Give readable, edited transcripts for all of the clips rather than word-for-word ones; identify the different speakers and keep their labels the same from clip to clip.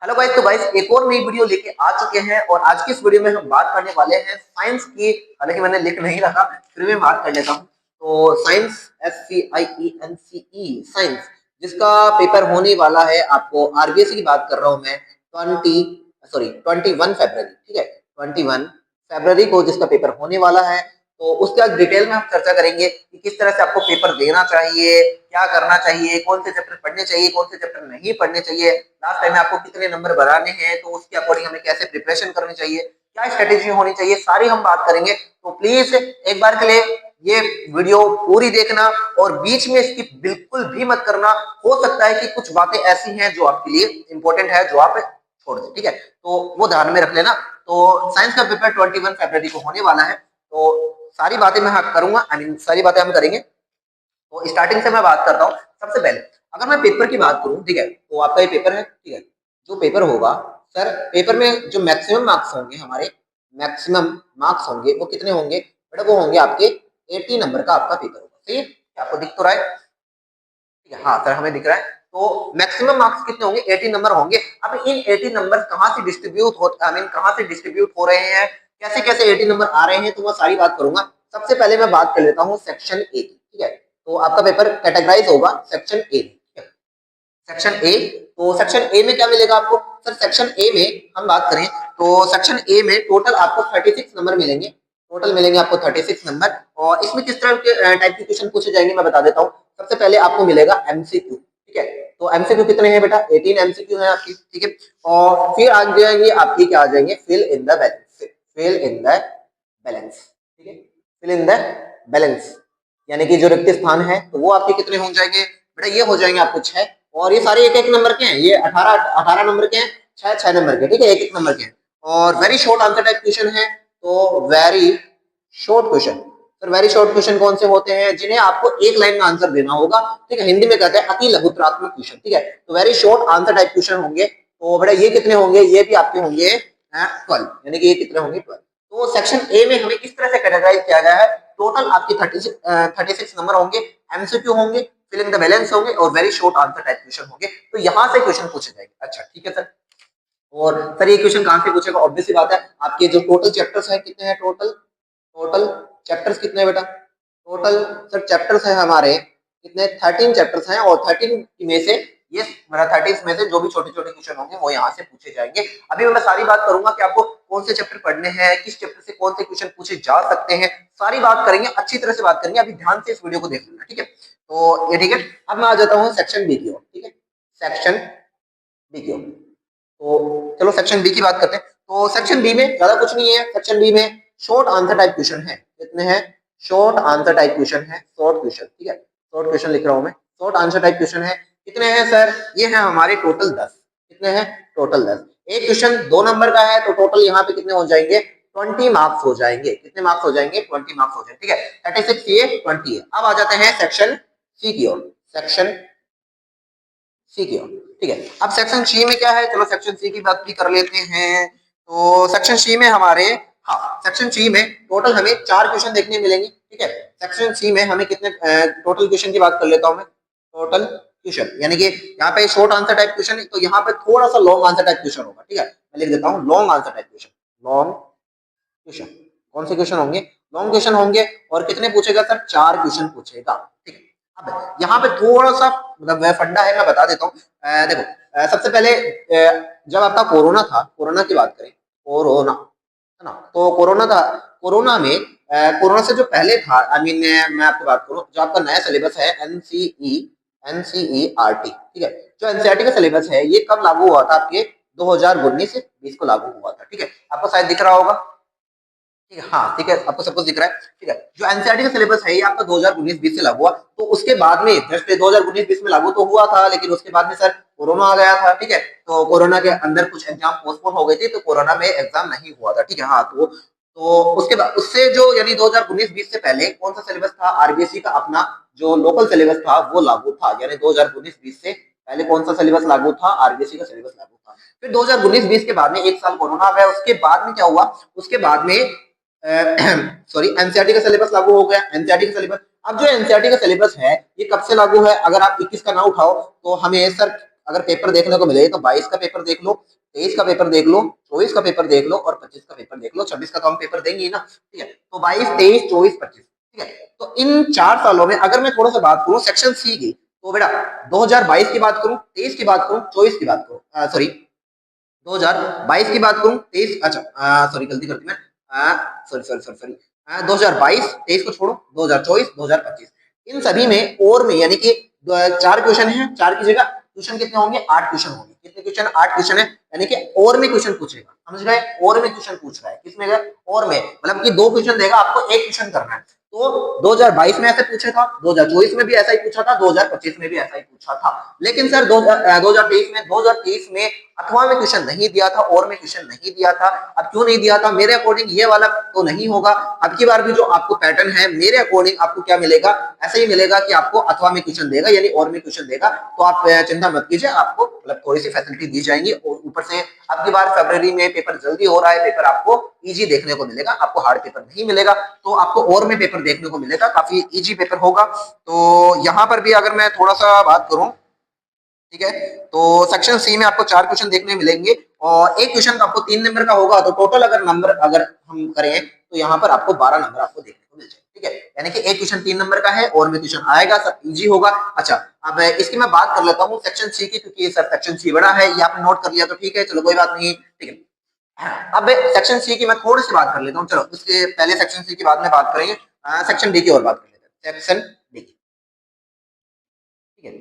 Speaker 1: Hello guys, तो guys एक और नई वीडियो लेके आ चुके हैं और आज की इस वीडियो में हम बात करने वाले हैं साइंस की। हालांकि मैंने लिख नहीं रखा, फिर भी बात कर लेता हूँ। तो साइंस, SCIENCE साइंस, जिसका पेपर होने वाला है, आपको आरबीएससी की बात कर रहा हूँ मैं। 21 फरवरी, ठीक है, 21 फरवरी को जिसका पेपर होने वाला है। तो उसके बाद डिटेल में हम चर्चा करेंगे कि किस तरह से आपको पेपर देना चाहिए, क्या करना चाहिए, कौन से चैप्टर पढ़ने चाहिए, कौन से चैप्टर नहीं पढ़ने चाहिए, लास्ट टाइम में आपको कितने नंबर बनाने हैं, तो उसके अकॉर्डिंग हमें कैसे प्रिपरेशन करनी चाहिए, क्या स्ट्रेटेजी होनी चाहिए, सारी हम बात करेंगे। तो प्लीज एक बार के लिए ये वीडियो पूरी देखना और बीच में इसकी बिल्कुल भी मत करना। हो सकता है कि कुछ बातें ऐसी हैं जो आपके लिए इंपॉर्टेंट है, जो आप छोड़ दें, ठीक है, तो वो ध्यान में रख लेना। तो साइंस का पेपर 21 फरवरी को होने वाला है, तो सारी बातें मैं करूंगा, सारी बातें हम करेंगे। तो स्टार्टिंग से मैं बात करता हूँ। सबसे पहले अगर मैं पेपर की बात करूँ, ठीक है, तो आपका ये पेपर है, ठीक है। जो पेपर होगा सर, पेपर में जो मैक्सिमम मार्क्स होंगे हमारे, मैक्सिमम मार्क्स होंगे वो कितने होंगे बेटा? वो होंगे आपके 80 नंबर का आपका पेपर होगा। सही है? क्या आपको दिख तो रहा है? ठीक है, हाँ सर, हमें दिख रहा है। तो मैक्सिमम मार्क्स कितने होंगे? 80 नंबर होंगे। अब इन 80 नंबर कहाँ से डिस्ट्रीब्यूट हो, कहाँ से डिस्ट्रीब्यूट हो रहे हैं, कैसे कैसे 80 नंबर आ रहे हैं, तो मैं सारी बात करूंगा। सबसे पहले मैं बात कर लेता हूँ सेक्शन ए की, ठीक है। तो आपका पेपर कैटेगराइज होगा सेक्शन ए, ठीक है, सेक्शन ए। तो सेक्शन ए में क्या मिलेगा आपको? सर सेक्शन ए में हम बात करें तो सेक्शन ए में टोटल आपको 36 नंबर मिलेंगे। टोटल मिलेंगे आपको 36 नंबर। और इसमें किस तरह के टाइप के क्वेश्चन पूछे जाएंगे मैं बता देता हूँ। सबसे पहले आपको मिलेगा एमसीक्यू, ठीक है। तो एमसीक्यू कितने हैं बेटा? 18 एमसीक्यू है आपकी, ठीक है। और फिर आ जाएंगे आपकी, क्या आ जाएंगे? Fill in the balance, fill in the balance, ठीक है, फिल इन द बैलेंस, यानी कि जो रिक्त स्थान है तो वो आपके कितने हो जाएंगे बेटा? ये हो जाएंगे आपको 6। और ये सारे एक एक नंबर के हैं, ये 18 नंबर के हैं, 6 नंबर के, ठीक है, एक एक नंबर के हैं। और very short answer type question है। तो very short question, sir very short question कौन से होते हैं? जिन्हें आपको एक लाइन में आंसर देना होगा, ठीक है। हिंदी में कहते हैं अति लघुत्रात्मक क्वेश्चन, ठीक है। तो very short answer type question होंगे। तो बेटा ये कितने होंगे? ये भी आपके होंगे 12, यानी कि ये कितने होंगे? 12। तो सेक्शन ए में हमें किस तरह से कैटेगराइज किया गया है? टोटल आपके 36 नंबर होंगे, एमसीक्यू होंगे, फिल इन द बैलेंस होंगे और very short answer type question होंगे। तो यहां से क्वेश्चन पूछे जाएंगे। अच्छा, ठीक है सर। और सर ये क्वेश्चन कहां से पूछेगा? ऑब्वियस सी बात है, आपके जो टोटल चैप्टर्स है कितने हैं? टोटल टोटल चैप्टर्स कितने हैं बेटा? टोटल सर चैप्टर्स है हमारे कितने? 13 चैप्टर्स हैं। और 13 में से ये मेरा 30 में से जो भी छोटे छोटे क्वेश्चन होंगे वो यहाँ से पूछे जाएंगे। अभी मैं सारी बात करूंगा कि आपको कौन से चैप्टर पढ़ने हैं, किस चैप्टर से कौन से क्वेश्चन पूछे जा सकते हैं, सारी बात करेंगे, अच्छी तरह से बात करेंगे। अभी ध्यान से इस वीडियो को देख लेना, ठीक है। तो ये ठीक है। अब मैं आ जाता हूँ सेक्शन बी की ओर, ठीक है, सेक्शन बी की ओर। तो चलो सेक्शन बी की बात करते हैं। तो सेक्शन बी में ज्यादा कुछ नहीं है। सेक्शन बी में शॉर्ट आंसर टाइप क्वेश्चन है। कितने हैं? शॉर्ट आंसर टाइप क्वेश्चन है, शॉर्ट क्वेश्चन, ठीक है। शॉर्ट क्वेश्चन लिख रहा हूं मैं, शॉर्ट आंसर टाइप क्वेश्चन है। कितने हैं सर? ये है हमारे टोटल 10। कितने हैं? टोटल 10। एक क्वेश्चन 2 नंबर का है, तो टोटल यहाँ पे कितने हो जाएंगे? 20 मार्क्स हो जाएंगे। कितने मार्क्स हो जाएंगे? 20 मार्क्स हो जाएंगे, ठीक है। 36 ये 20 है। अब आ जाते हैं सेक्शन सी की ओर, सेक्शन सी की ओर, ठीक है। अब सेक्शन सी में क्या है? चलो सेक्शन सी की बात भी कर लेते हैं। तो सेक्शन सी में हमारे, हाँ, सेक्शन सी में टोटल हमें 4 क्वेश्चन देखने मिलेंगे, ठीक है। सेक्शन सी में हमें कितने टोटल क्वेश्चन की बात कर लेता हूं मैं। टोटल क्वेश्चन यानी कि यहाँ पे शॉर्ट आंसर टाइप क्वेश्चन है, तो यहाँ पे थोड़ा सा लॉन्ग आंसर टाइप क्वेश्चन होगा, ठीक है। मैं लिख देता हूँ long answer type question, long question. कौन से क्वेश्चन होंगे? लॉन्ग क्वेश्चन होंगे। और कितने पूछेगा सर? 4 क्वेश्चन पूछेगा, ठीक है। अब यहाँ पे थोड़ा सा मतलब फंडा है, मैं बता देता हूँ। देखो, सबसे पहले जब आपका कोरोना था, कोरोना की बात करें, कोरोना है ना, तो कोरोना था, कोरोना में कोरोना से जो पहले था, आई मीन मैं आपको बात करूं, जो आपका नया सिलेबस है एनसीईआरटी, ठीक है। जो एनसीईआरटी का सिलेबस है ये कब लागू हुआ था? आपके 2019 से 20 को लागू हुआ था, ठीक है। आपको शायद दिख रहा होगा, ठीक है, हाँ ठीक है, आपको सब कुछ दिख रहा है, ठीक है। जो एनसीईआरटी का सिलेबस है ये आपका 2019-20 से लागू हुआ। तो उसके बाद में जस्ट 2019-20 में लागू तो हुआ था, लेकिन उसके बाद में सर कोरोना आ गया था, ठीक है। तो कोरोना के अंदर कुछ एग्जाम पोस्टपोन हो गए थे, तो कोरोना में एग्जाम नहीं हुआ था, ठीक है। हाँ, तो उसके बाद उससे जो यानी 2019-20 से पहले कौन सा सिलेबस था? आरबीएससी का अपना जो लोकल सिलेबस था वो लागू था। यानी 2019-20 से पहले कौन सा सिलेबस लागू था? आरबीएससी का सिलेबस लागू था। फिर 2019-20 के बाद में एक साल कोरोना आ गया। उसके बाद में क्या हुआ? उसके बाद में सॉरी एनसीईआरटी का सिलेबस लागू हो गया। एनसीईआरटी का सिलेबस, अब जो एनसीईआरटी का सिलेबस है ये कब से लागू है? अगर आप 21 का ना उठाओ तो हमें सर अगर पेपर देखने को मिले तो 22 का पेपर देख लो, 23 का पेपर देख लो, 24 का पेपर देख लो और 25 का पेपर देख लो। 26 का तो हम पेपर देंगे ही ना, ठीक है। तो 22, 23, 24, 25, ठीक है। तो इन 4 सालों में अगर मैं थोड़ा सा बात करूं सेक्शन सी की, तो बेटा 2022 की बात करूं, 23 की बात करूं, 24 की बात करूं, सॉरी 2022 की बात करूं, 23, अच्छा सॉरी गलती कर दी मैं, सॉरी सॉरी सॉरी सॉरी 2022, 23 को छोड़ो, 2024, 2025 इन सभी में और में यानी कि 4 क्वेश्चन है, 4 की जगह क्वेश्चन कितने होंगे, 8 क्वेश्चन होंगे। कितने क्वेश्चन, 8 क्वेश्चन है, यानी कि और में क्वेश्चन पूछेगा, समझ गए। और में क्वेश्चन पूछ रहा है, किसमें गए, और में, मतलब कि 2 क्वेश्चन देगा आपको, एक क्वेश्चन करना है। तो 2022 में ऐसे पूछा था, 2024 में भी ऐसा ही पूछा था, 2025 में भी ऐसा ही पूछा था। लेकिन सर 2023 में अथवा में क्वेश्चन नहीं दिया था, और में क्वेश्चन नहीं दिया था। अब क्यों नहीं दिया था, मेरे अकॉर्डिंग ये वाला तो नहीं होगा। अब की बार भी जो आपको पैटर्न है मेरे अकॉर्डिंग आपको क्या मिलेगा, ऐसा ही मिलेगा कि आपको अथवा में क्वेश्चन देगा यानी और में क्वेश्चन देगा। तो आप चिंता मत कीजिए, आपको मतलब थोड़ी सी फैसिलिटी दी जाएंगी। और ऊपर से अब की बार फरवरी में पेपर जल्दी हो रहा है, पेपर आपको इजी देखने को मिलेगा, आपको हार्ड पेपर नहीं मिलेगा। तो आपको और में पेपर देखने को मिलेगा, काफी इजी पेपर होगा। तो यहाँ पर भी अगर मैं थोड़ा सा बात करूं, ठीक है, तो सेक्शन सी में आपको 4 क्वेश्चन देखने मिलेंगे और एक क्वेश्चन आपको 3 नंबर का होगा। तो टोटल अगर नंबर अगर हम करें तो यहाँ पर आपको 12 नंबर आपको देखने को मिल जाए, ठीक है। यानी कि एक क्वेश्चन 3 नंबर का है और में क्वेश्चन आएगा, सब इजी होगा। अच्छा, अब इसकी मैं बात कर लेता हूँ सेक्शन सी की, क्योंकि सर सेक्शन सी बड़ा है, ये आपने नोट कर लिया तो ठीक है, चलो कोई बात नहीं, ठीक है। हाँ, अब सेक्शन सी की मैं थोड़ी सी बात कर लेता हूँ। चलो उसके पहले सेक्शन सी की बाद में बात करेंगे, सेक्शन डी की और बात कर लेते हैं। सेक्शन डी, ठीक है।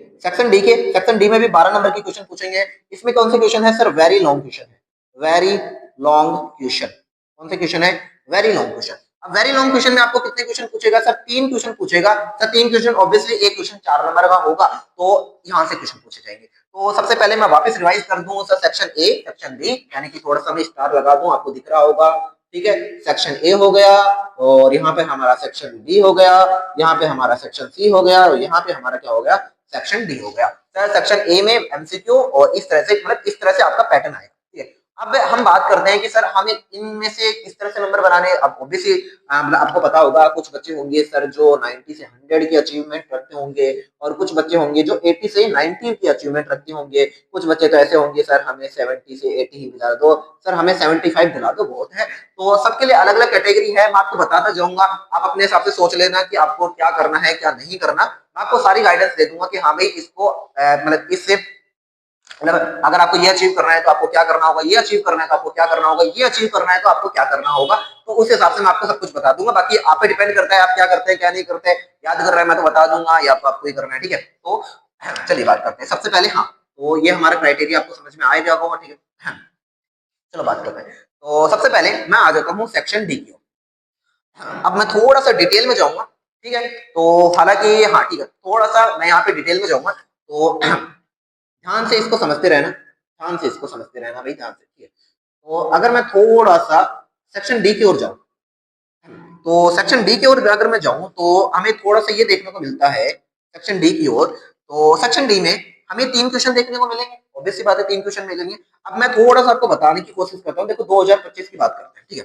Speaker 1: सेक्शन डी में भी 12 नंबर की क्वेश्चन पूछेंगे। इसमें कौन से क्वेश्चन है सर, वेरी लॉन्ग क्वेश्चन है, वेरी लॉन्ग क्वेश्चन। कौन से क्वेश्चन है, वेरी लॉन्ग क्वेश्चन। अब वेरी लॉन्ग क्वेश्चन में आपको कितने क्वेश्चन पूछेगा सर, 3 क्वेश्चन पूछेगा सर। 3 क्वेश्चन ऑब्वियसली, एक क्वेश्चन 4 नंबर का होगा, तो यहाँ से क्वेश्चन पूछे जाएंगे। तो सबसे पहले मैं वापस रिवाइज कर दूं sir, section A, section B, यानी कि थोड़ा सा मैं स्टार लगा दूं, आपको दिख रहा होगा, ठीक है। सेक्शन ए हो गया और यहाँ पे हमारा सेक्शन बी हो गया, यहाँ पे हमारा सेक्शन सी हो गया और यहाँ पे हमारा क्या हो गया, सेक्शन डी हो गया। सर सेक्शन ए में एमसीक्यू और इस तरह से, मतलब इस तरह से आपका पैटर्न आएगा, ठीक है। अब हम बात करते हैं कि सर हमें इनमें से किस तरह से नंबर बनाने। अब ऑब्वियसली मतलब आपको पता होगा, कुछ बच्चे होंगे सर जो 90 से 100 की अचीवमेंट रखते होंगे और कुछ बच्चे होंगे जो 80 से 90 की अचीवमेंट रखते होंगे। कुछ बच्चे तो ऐसे होंगे सर हमें 70 से 80 ही दिला दो, सर हमें 75 दिला दो, बहुत है। तो सबके लिए अलग अलग कैटेगरी है, मैं आपको बताता जाऊंगा, आप अपने हिसाब से सोच लेना कि आपको क्या करना है क्या नहीं करना। मैं आपको सारी गाइडेंस दे दूंगा कि हाँ भाई इसको मतलब इससे, मतलब अगर आपको ये अचीव करना है तो आपको क्या करना होगा, ये अचीव करना है तो आपको क्या करना होगा, ये अचीव करना है तो आपको क्या करना होगा। तो उस हिसाब से मैं आपको सब कुछ बता दूंगा। बाकी आप पे डिपेंड करता है आप क्या करते हैं क्या नहीं करते हैं। याद कर रहे हैं मैं तो बता दूंगा, या तो आपको ही करना है, ठीक है। तो चलिए बात करते हैं सबसे पहले। हाँ, तो ये हमारा क्राइटेरिया आपको समझ में आ गया होगा, ठीक है। चलो बात करते हैं। तो सबसे पहले मैं आ जाता हूँ सेक्शन डी की। अब मैं थोड़ा सा डिटेल में जाऊंगा, ठीक है। तो हालांकि हाँ ठीक है, थोड़ा सा मैं यहाँ पे डिटेल में जाऊंगा, तो ध्यान से इसको समझते रहना, ध्यान से इसको समझते रहना भाई, ध्यान से, ठीक है। तो अगर मैं थोड़ा सा सेक्शन डी की ओर जाऊं, तो सेक्शन डी की ओर अगर मैं जाऊं तो हमें थोड़ा सा ये देखने को मिलता है सेक्शन डी की ओर। तो सेक्शन डी में हमें 3 क्वेश्चन देखने को मिलेंगे, ऑब्वियस सी बात है 3 क्वेश्चन मिलेंगे। अब मैं थोड़ा सा आपको बताने की कोशिश करता हूँ। देखो 2025 की बात करते हैं, ठीक है।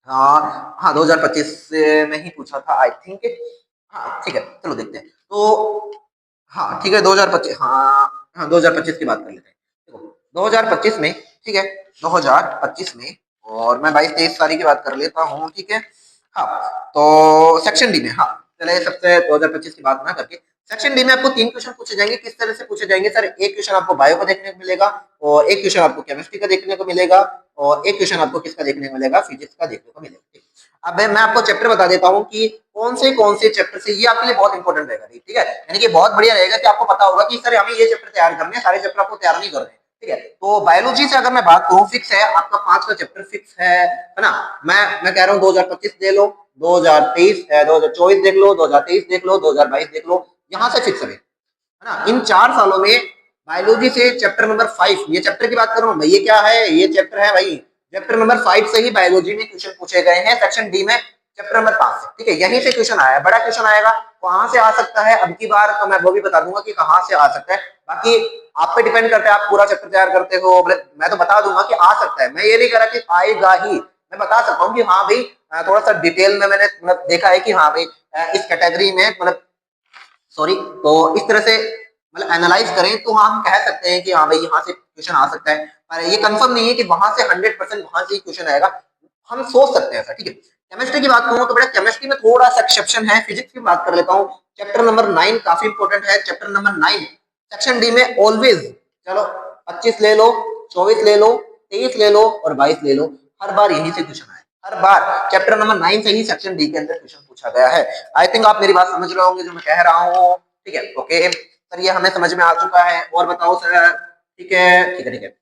Speaker 1: हाँ हाँ, 2025 में ही पूछा था आई थिंक। हाँ ठीक है, चलो देखते हैं। तो हाँ ठीक है, 2025, हाँ हाँ 2025 की बात कर लेते हैं। देखो 2025 में, ठीक है, 2025 में, और मैं 22-23 तारीख की बात कर लेता हूँ, ठीक है। हाँ, तो सेक्शन डी में, हाँ चले सबसे 2025 की बात ना करके, सेक्शन डी में आपको 3 क्वेश्चन पूछे जाएंगे। किस तरह से पूछे जाएंगे सर, एक क्वेश्चन आपको बायो का देखने को मिलेगा और एक क्वेश्चन आपको केमिस्ट्री का देखने को मिलेगा और एक क्वेश्चन आपको किसका देखने को मिलेगा, फिजिक्स का देखने को मिलेगा, ठीक है। अब मैं आपको चैप्टर बता देता हूँ कि कौन से चैप्टर से, ये आपके लिए बहुत इंपॉर्टेंट रहेगा, ठीक है। यानी कि बहुत बढ़िया रहेगा कि आपको पता होगा कि सर हमें ये चैप्टर तैयार करने हैं, सारे चैप्टर आपको तैयार नहीं करने, ठीक है। तो बायोलॉजी से अगर मैं बात करूं, फिक्स है आपका 5 का चैप्टर, फिक्स है ना। मैं कह रहा हूं 2025 ले लो, 2023 2024 देख लो, 2023 देख लो, 2022 देख लो, यहां से फिक्स है ना। इन 4 सालों में बायोलॉजी से चैप्टर नंबर 5, ये चैप्टर की बात कर रहा हूं भाई, ये क्या है, ये चैप्टर है भाई, चैप्टर नंबर 5 से ही बायोलॉजी में क्वेश्चन पूछे गए हैं सेक्शन डी में, चैप्टर नंबर 5 से, ठीक है। यहीं से क्वेश्चन आया, बड़ा क्वेश्चन आएगा, कहां से आ सकता है अब की बार, तो मैं वो भी बता दूंगा कि कहां से आ सकता है। बाकी आप पे डिपेंड करता है, आप पूरा चैप्टर तैयार करते हो, मैं तो बता दूंगा कि आ सकता है, मैं ये नहीं कह रहा कि आएगा ही, मैं बता सकता हूँ कि हाँ भाई थोड़ा सा डिटेल में मैंने देखा है कि हाँ भाई इस कैटेगरी में, मतलब सॉरी, तो इस तरह से मतलब एनालाइज करें तो हम कह सकते हैं कि हाँ भाई यहाँ से क्वेश्चन आ सकता है, पर ये कंफर्म नहीं है कि वहां से 100% वहां से ही क्वेश्चन आएगा। हम सोच सकते हैं ऐसा, ठीक है। केमिस्ट्री की बात करूं तो बेटा केमिस्ट्री में थोड़ा सा एक्सेप्शन है। फिजिक्स की बात कर लेता हूँ। चैप्टर नंबर 9 काफी इंपॉर्टेंट है। चैप्टर नंबर 9 सेक्शन डी में ऑलवेज, चलो 25 ले लो, 24 ले लो, 23 ले लो और 22 ले लो, हर बार यहीं से क्वेश्चन आए। हर बार चैप्टर नंबर 9 से ही सेक्शन डी के अंदर क्वेश्चन पूछा गया है। आई थिंक आप मेरी बात समझ रहे होंगे जो मैं कह रहा हूँ, ठीक है। ओके सर, ये हमें समझ में आ चुका है। और बताओ सर, ठीक है ठीक है ठीक है,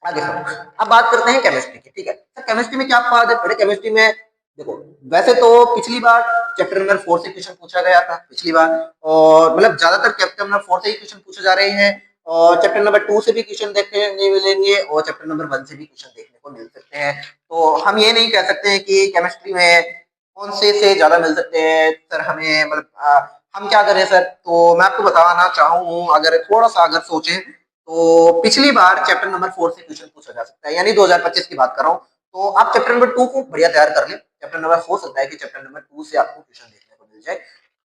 Speaker 1: आगे बढ़ो। अब बात करते हैं केमिस्ट्री की, ठीक है। सर केमिस्ट्री में क्या बात है? बड़े केमिस्ट्री में देखो, वैसे तो पिछली बार चैप्टर नंबर 4 से क्वेश्चन पूछा गया था पिछली बार, और मतलब ज्यादातर चैप्टर नंबर 4 से ही क्वेश्चन पूछे जा रहे हैं, और चैप्टर नंबर 2 से भी क्वेश्चन देखने मिलेंगे और चैप्टर नंबर 1 से भी क्वेश्चन देखने को मिल सकते हैं। तो हम ये नहीं कह सकते हैं कि केमिस्ट्री में कौन से ज्यादा मिल सकते हैं सर हमें, मतलब हम क्या करें सर? तो मैं आपको बताना चाहूँ, अगर थोड़ा सा अगर सोचें तो पिछली बार चैप्टर नंबर 4 से क्वेश्चन पूछा जा सकता है, यानी 2025 की बात कर रहा हूँ। तो आप चैप्टर नंबर 2 को बढ़िया तैयार कर ले। चैप्टर नंबर हो सकता है कि चैप्टर नंबर 2 से आपको क्वेश्चन देखने को मिल जाए।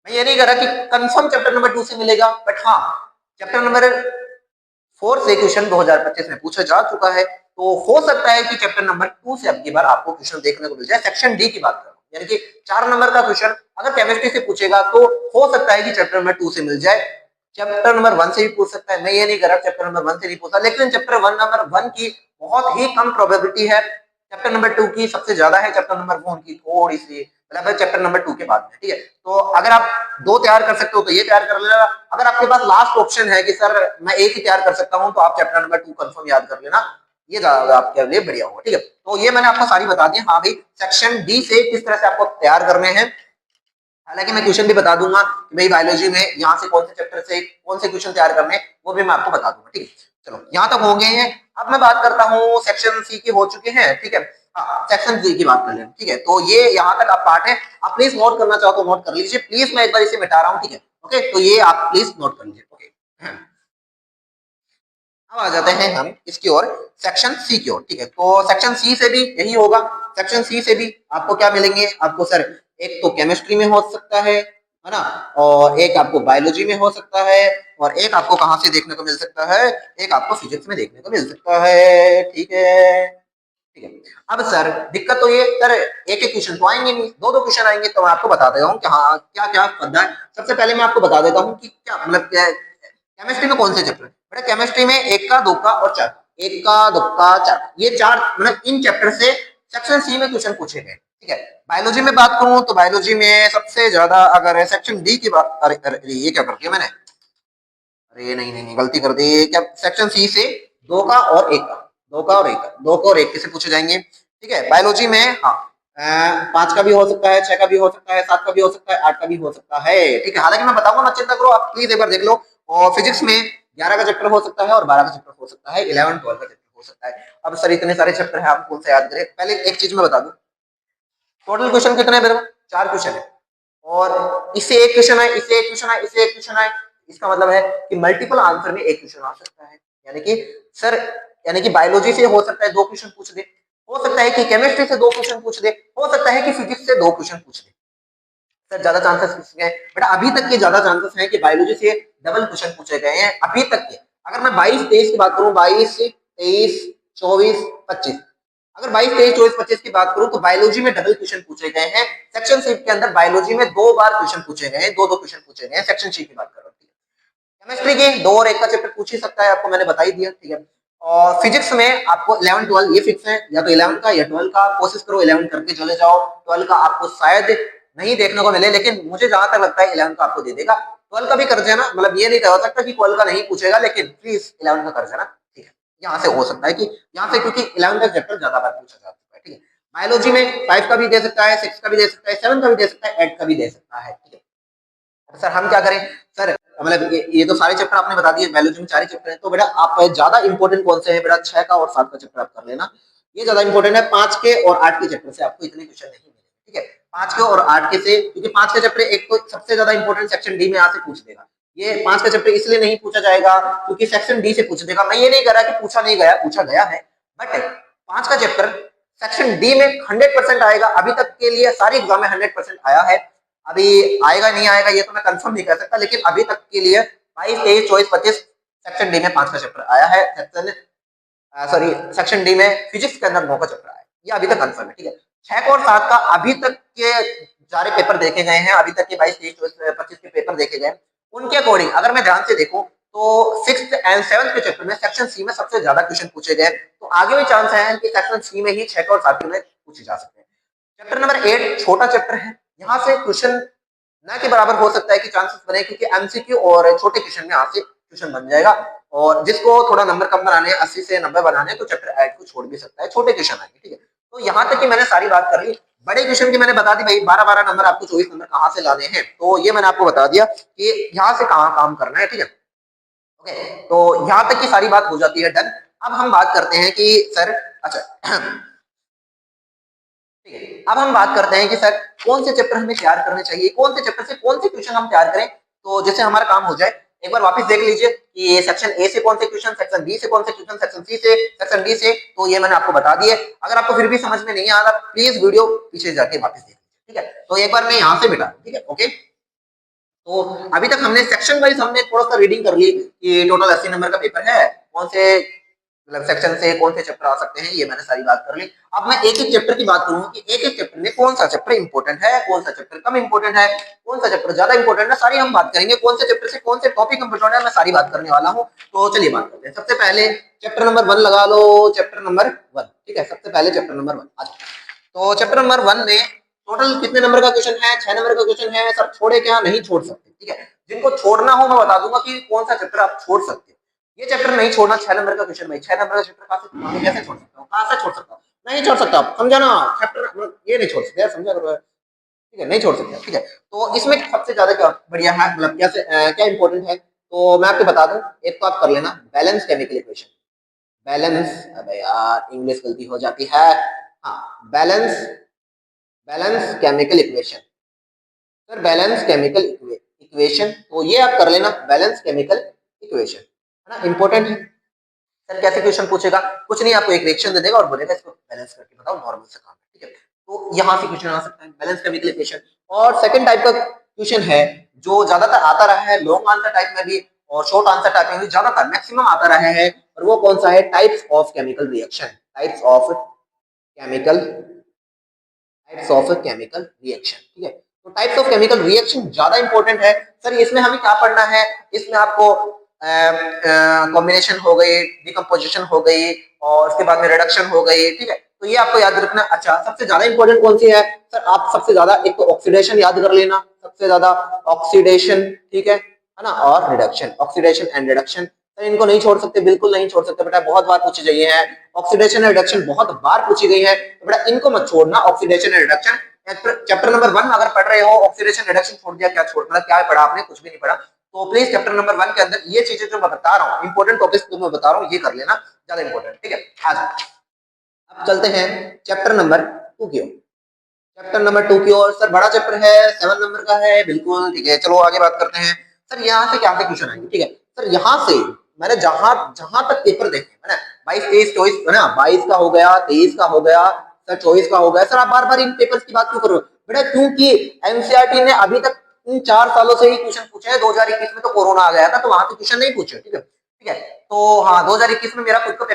Speaker 1: मैं ये नहीं कह रहा कि कंफर्म चैप्टर नंबर 2 से मिलेगा, बट हाँ चैप्टर नंबर 4 से क्वेश्चन 2025 में पूछा जा चुका है, तो हो सकता है कि चैप्टर नंबर 2 से अब की बार आपको क्वेश्चन देखने को मिल जाए। सेक्शन डी की बात कर रहा हूँ, यानी कि 4 नंबर का क्वेश्चन अगर केमिस्ट्री से पूछेगा तो हो सकता है कि चैप्टर नंबर 2 से मिल जाए। चैप्टर नंबर 1 से भी पूछ सकता है, मैं ये नहीं कर रहा चैप्टर नंबर 1 से नहीं पूछा, लेकिन चैप्टर नंबर 1 की बहुत ही कम प्रोबेबिलिटी है। चैप्टर नंबर 2 की सबसे ज्यादा है, चैप्टर नंबर 1 की थोड़ी सी, मतलब चैप्टर नंबर 2 के बाद में, ठीक है। तो अगर आप 2 तैयार कर सकते हो तो ये तैयार कर लेना। अगर आपके पास लास्ट ऑप्शन है कि सर मैं एक ही तैयार कर सकता हूं, तो आप चैप्टर नंबर 2 कंफर्म याद कर लेना, ये ज्यादा आपके लिए बढ़िया होगा, ठीक है। तो ये मैंने आपको सारी बता दी। हाँ भाई, सेक्शन डी से किस तरह से आपको तैयार करने हैं, हालांकि मैं क्वेश्चन भी बता दूंगा कि भाई बायोलॉजी में यहाँ से कौन से चैप्टर से कौन से क्वेश्चन तैयार करने, वो भी मैं आपको बता दूंगा, ठीक है। चलो यहाँ तक हो गए हैं। अब मैं बात करता हूँ, सेक्शन सी की हो चुके हैं, ठीक है। हाँ, सेक्शन सी की बात कर लें, ठीक है। तो ये यहाँ तक आप पार्ट है, आप प्लीज नोट करना चाहो तो नोट कर लीजिए प्लीज। मैं एक बार इसे मिटा रहा हूँ, ठीक है। ओके, तो ये आप प्लीज नोट कर लीजिए। ओके, अब आ जाते हैं हम इसकी ओर, सेक्शन सी की ओर, ठीक है। तो सेक्शन सी से भी यही होगा। सेक्शन सी से भी आपको क्या मिलेंगे? आपको सर एक तो केमिस्ट्री में हो सकता है ना, और एक आपको बायोलॉजी में हो सकता है, और एक आपको कहां से देखने को मिल सकता है? एक आपको फिजिक्स में देखने को मिल सकता है, ठीक है ठीक है। अब सर दिक्कत तो ये सर एक एक क्वेश्चन तो आएंगे नहीं, दो दो क्वेश्चन आएंगे, तो मैं आपको बता देता हूँ कि हाँ क्या क्या पता है। सबसे पहले मैं आपको बता देता हूँ कि क्या मतलब क्या केमिस्ट्री में कौन से चैप्टर है। बेटा केमिस्ट्री में एक का, दो का और चार, एक का, दो का, चार, ये चार मतलब इन चैप्टर से सेक्शन सी में क्वेश्चन पूछे गए, ठीक है। बायोलॉजी में बात करूं तो बायोलॉजी में सबसे ज्यादा अगर है सेक्शन डी की बात, अरे अरे ये क्या कर दिया मैंने, अरे नहीं नहीं नहीं गलती कर दी। क्या सेक्शन सी से दो का और एक का, दो का और एक का, दो का और एक से पूछे जाएंगे, ठीक है। बायोलॉजी में हाँ 5 का भी हो सकता है, 6 का भी हो सकता है, 7 का भी हो सकता है, 8 का भी हो सकता है, ठीक है। हालांकि मैं बताऊंगा, मत चिंता करो, आप प्लीज एक बार देख लो। और फिजिक्स में 11 का चैप्टर हो सकता है और 12 का चैप्टर हो सकता है, 11 12 का चैप्टर हो सकता है। अब सर इतने सारे चैप्टर है, आप कौन सा याद करें? पहले एक चीज मैं बता दूं, टोटल क्वेश्चन कितने हैं मेरे को? 4 क्वेश्चन है, और इससे एक क्वेश्चन है, इससे एक क्वेश्चन है, इससे एक क्वेश्चन है। इसका मतलब है कि मल्टीपल आंसर में एक क्वेश्चन आ सकता है, यानी कि सर यानी कि बायोलॉजी से हो सकता है 2 क्वेश्चन पूछ दे, हो सकता है कि केमिस्ट्री से 2 क्वेश्चन पूछ दे, हो सकता है कि फिजिक्स से 2 क्वेश्चन पूछ दे। सर ज्यादा चांसेस किसके हैं? बेटा अभी तक के ज्यादा चांसेस हैं कि बायोलॉजी से डबल क्वेश्चन पूछे गए हैं अभी तक के। अगर मैं 22 23 की बात करूं, 22 23 24 25, अगर 22 23 24 25 की बात करूं तो बायोलॉजी में डबल क्वेश्चन पूछे गए हैं। सेक्शन सी के अंदर बायोलॉजी में 2 बार क्वेश्चन पूछे गए हैं, 2 क्वेश्चन पूछे गए हैं। सेक्शन सी की बात कर रहा हूं, केमिस्ट्री के 2 और 1 का चैप्टर पूछ ही सकता है, आपको मैंने बता ही दिया, ठीक है। और फिजिक्स में आपको 11 12 ये फिक्स है, या तो 11 का या 12 का, कोशिश करो 11 करके चले जाओ। 12 का आपको शायद नहीं देखने को मिले, लेकिन मुझे जहां तक लगता है 11 का आपको दे देगा। 12 का भी कर देना, मतलब ये नहीं कह सकता कि 12 का नहीं पूछेगा, लेकिन प्लीज 11 का कर देना, ठीक है। यहाँ से हो सकता है कि यहाँ से, क्योंकि 11 का चैप्टर ज्यादा बार पूछा जा चुका है, ठीक है। बायोलॉजी में 5 का भी दे सकता है, 6 का भी दे सकता है, 7 का भी दे सकता है, 8 का भी दे सकता है, ठीक है। सर हम क्या करें? सर मतलब ये तो सारे चैप्टर आपने बता दिए, बायोलॉजी में 4 ही चैप्टर हैं, तो बेटा आप ज्यादा इंपॉर्टेंट कौन से हैं? बेटा 6 का और 7 का चैप्टर आप कर लेना, ये ज्यादा इंपॉर्टेंट है। 5 के और 8 के चैप्टर से आपको इतने क्वेश्चन नहीं मिलेंगे, ठीक है। 5 के और 8 के से, क्योंकि 5 का चैप्टर एक तो सबसे ज्यादा इंपॉर्टेंट सेक्शन डी में यहाँ से पूछ देगा। ये 5 का चैप्टर इसलिए नहीं पूछा जाएगा क्योंकि सेक्शन डी से पूछ देगा। मैं ये नहीं कह रहा कि पूछा नहीं गया, पूछा गया है, बट 5 का चैप्टर सेक्शन डी में 100% आएगा। अभी तक के लिए सारी एग्जाम में 100% आया है, अभी आएगा नहीं आएगा ये तो मैं कंफर्म नहीं कर सकता, लेकिन अभी तक के लिए 22, 23, 24, 25 सेक्शन डी में 5 का चैप्टर आया है, सेक्शन डी में फिजिक्स के अंदर 9 का चैप्टर आया है, ये अभी तक कंफर्म है, ठीक है। 6 और 7 का अभी तक के सारे पेपर देखे गए हैं, अभी तक के 22, 23, 24, 25 के पेपर देखे गए, उनके अकॉर्डिंग अगर मैं ध्यान से देखूं तो 6th एंड 7th के चैप्टर में सेक्शन सी में सबसे ज्यादा क्वेश्चन पूछे गए, तो आगे भी चांस है कि सेक्शन सी में ही 6 और 7 में पूछे जा सकते हैं। चैप्टर नंबर 8 छोटा चैप्टर है, यहाँ से क्वेश्चन ना के बराबर हो सकता है कि चांसेस बने, क्योंकि एमसीक्यू और छोटे क्वेश्चन में यहाँ से क्वेश्चन बन जाएगा, और जिसको थोड़ा नंबर कम बनाने 80 से 90 बनाने तो चैप्टर 8 को छोड़ भी सकता है, छोटे क्वेश्चन आएंगे, ठीक है। तो यहाँ तक कि मैंने सारी बात कर ली, बड़े क्वेश्चन की मैंने बता दी भाई, 12-12 नंबर आपको 24 नंबर कहाँ से लाने हैं, तो ये मैंने आपको बता दिया कि यहाँ से कहाँ काम करना है, ठीक है। ओके, तो यहाँ तक की सारी बात हो जाती है डन। अब हम बात करते हैं कि सर, अच्छा ठीक है, अब हम बात करते हैं कि सर कौन से चैप्टर हमें तैयार करने चाहिए, कौन से चैप्टर से कौन से क्वेश्चन हम तैयार करें, तो जैसे हमारा काम हो जाए। एक बार वापस देख लीजिए कि सेक्शन ए से कौन से क्वेश्चन, सेक्शन बी से कौन से क्वेश्चन, सेक्शन सी से, सेक्शन डी से, तो ये मैंने आपको बता दिए। अगर आपको फिर भी समझ में नहीं आ रहा, प्लीज वीडियो पीछे जाके वापस देख लीजिए, ठीक है। तो एक बार मैं यहाँ से मिटा दूं, ठीक है, ओके। तो अभी तक हमने सेक्शन वाइज हमने थोड़ा सा रीडिंग कर ली कि टोटल 80 नंबर का पेपर है, कौन से मतलब सेक्शन से कौन से चैप्टर आ सकते हैं, ये मैंने सारी बात कर ली। अब मैं एक एक चैप्टर की बात करूंगा कि एक एक चैप्टर में कौन सा चैप्टर इंपॉर्टेंट है, कौन सा चैप्टर कम इंपॉर्टेंट है, कौन सा चैप्टर ज्यादा इंपॉर्टेंट है, सारी हम बात करेंगे। कौन से चैप्टर से कौन से टॉपिक इंपॉर्टेंट है, मैं सारी बात करने वाला हूँ। तो चलिए बात करते हैं। सबसे पहले चैप्टर नंबर 1 लगा लो, चैप्टर नंबर 1, ठीक है। सबसे पहले चैप्टर नंबर 1 अच्छा, तो चैप्टर नंबर 1 में टोटल कितने नंबर का क्वेश्चन है, 6 नंबर का क्वेश्चन है। सर छोड़े क्या, नहीं छोड़ सकते, ठीक है। जिनको छोड़ना हो मैं बता दूंगा कि कौन सा चैप्टर आप छोड़ सकते हो। ये चैप्टर नहीं छोड़ना, 6 नंबर का क्वेश्चन, भाई 6 नंबर का चैप्टर कैसे छोड़ सकता हूँ, कहां से छोड़ सकता हूँ, नहीं छोड़ सकता, समझा ना। चैप्टर ये नहीं छोड़ सकते यार, समझा करो, ठीक है, नहीं छोड़ सकते, ठीक है। तो इसमें सबसे ज्यादा क्या बढ़िया है, मतलब क्या इंपॉर्टेंट है, तो मैं आपको बता दूं। एक तो आप कर लेना बैलेंस केमिकल इक्वेशन, बैलेंस, अबे यार इंग्लिश गलती हो जाती है, हाँ balance chemical equation, sir balance chemical equation, तो ये आप कर लेना बैलेंस केमिकल इक्वेशन, है ना, इंपॉर्टेंट है। सर कैसे क्वेश्चन पूछेगा, कुछ नहीं, आपको एक रिएक्शन दे देगा और बोलेगा इसको बैलेंस करके बताओ, नॉर्मल से काम है, ठीक है। तो यहाँ से क्वेश्चन आ सकता है बैलेंस केमिकल इक्वेशन। और सेकंड टाइप का क्वेश्चन है जो ज्यादातर आता रहा है, लॉन्ग आंसर टाइप में भी और शॉर्ट आंसर टाइप में भी ज्यादातर मैक्सिमम आता रहा है, और वो कौन सा है, types of chemical reaction, types of chemical reaction, ठीक है। तो टाइप्स ऑफ केमिकल रिएक्शन ज्यादा इंपॉर्टेंट है। सर इसमें हमें क्या पढ़ना है, इसमें आपको कॉम्बिनेशन हो गई, डिकम्पोजिशन हो गई, और उसके बाद में रिडक्शन हो गई, ठीक है। तो ये आपको याद रखना। अच्छा सबसे ज्यादा इंपॉर्टेंट कौन सी है, सर आप सबसे ज्यादा एक तो ऑक्सीडेशन याद कर लेना, सबसे ज्यादा ऑक्सीडेशन, ठीक है ना, और reduction, oxidation and reduction. Sir इनको नहीं छोड़ सकते, बिल्कुल नहीं छोड़ सकते बेटा, बहुत बार पूछी गई है, ऑक्सीडेशन एंड रिडक्शन बहुत बार पूछी गई है, तो बेटा इनको मत छोड़ना, oxidation and reduction. Chapter number 1 अगर पढ़ रहे हो, ऑक्सीडेशन रिडक्शन छोड़ दिया, क्या छोड़, मतलब क्या पढ़ा आपने, कुछ भी नहीं पढ़ा। तो प्लीज चैप्टर नंबर 1 के अंदर ये चीजें जो मैं बता रहा हूँ, इंपॉर्टेंट टॉपिक्स जो मैं बता रहा हूँ, ये कर लेना, ज्यादा इंपॉर्टेंट, ठीक है। आज अब चलते हैं चैप्टर नंबर 2 की ओर, चैप्टर नंबर 2 की ओर। सर बड़ा चैप्टर है, 7 नंबर का है, बिल्कुल ठीक है। चलो आगे बात करते हैं। सर यहाँ से क्या क्वेश्चन आएंगे, ठीक है। सर यहाँ से मैंने जहां जहां तक पेपर देखे है ना, 22, 23, 24 है ना, 22 का हो गया, 23 का हो गया, सर 24 का हो गया। सर आप बार बार इन पेपर्स की बात क्यों कर रहे हो बेटा, क्योंकि एनसीईआरटी ने अभी तक इन 4 सालों से ही क्वेश्चन पूछे हैं। 2021 में तो कोरोना आ गया था, तो वहां से क्वेश्चन नहीं पूछे, ठीक है, ठीक है। तो हाँ 2021 में मेरा खुद का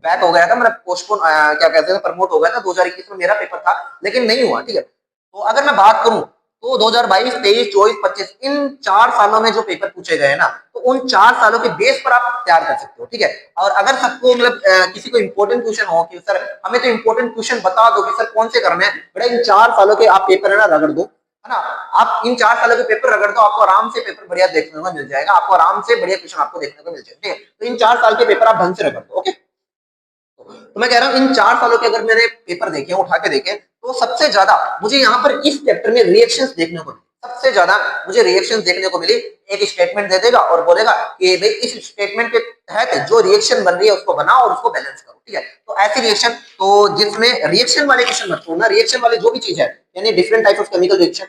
Speaker 1: बैक हो गया था, मतलब पोस्टपोन, क्या कहते हैं, प्रमोट हो गया था। 2021 में मेरा पेपर था लेकिन नहीं हुआ, ठीक है। तो अगर मैं बात करूं तो 2022, 23, 24, 25 इन 4 सालों में जो पेपर पूछे गए ना, तो उन 4 सालों के बेस पर आप तैयार कर सकते हो, ठीक है। और अगर सबको मतलब किसी को इंपॉर्टेंट क्वेश्चन हो कि सर हमें तो इंपॉर्टेंट क्वेश्चन बता दो कि सर कौन से करने हैं, बेटा इन 4 सालों के आप पेपर है ना रगड़ दो, है ना। आप इन 4 सालों के पेपर रगड़ दो, आपको आराम से पेपर बढ़िया देखने को मिल जाएगा, आपको आराम से बढ़िया क्वेश्चन आपको देखने को मिल जाएगा, ठीक है। तो इन 4 साल के पेपर आप ढंग से रगड़ दो, ओके। तो मैं कह रहा हूं इन 4 सालों के अगर मैंने पेपर देखे, उठा के देखे, तो सबसे ज्यादा मुझे यहाँ पर इस चैप्टर में रिएक्शंस देखने को मिले, सबसे ज्यादा मुझे रिएक्शंस देखने को मिली। एक स्टेटमेंट दे देगा और बोलेगा कि भाई इस स्टेटमेंट के तहत जो रिएक्शन बन रही है उसको बनाओ और उसको बैलेंस करो, ठीक है। तो ऐसी रिएक्शन, तो जिसमें रिएक्शन वाले क्वेश्चन मत छोड़ना, रिएक्शन वाले जो भी चीज है, यानी different type of chemical reaction,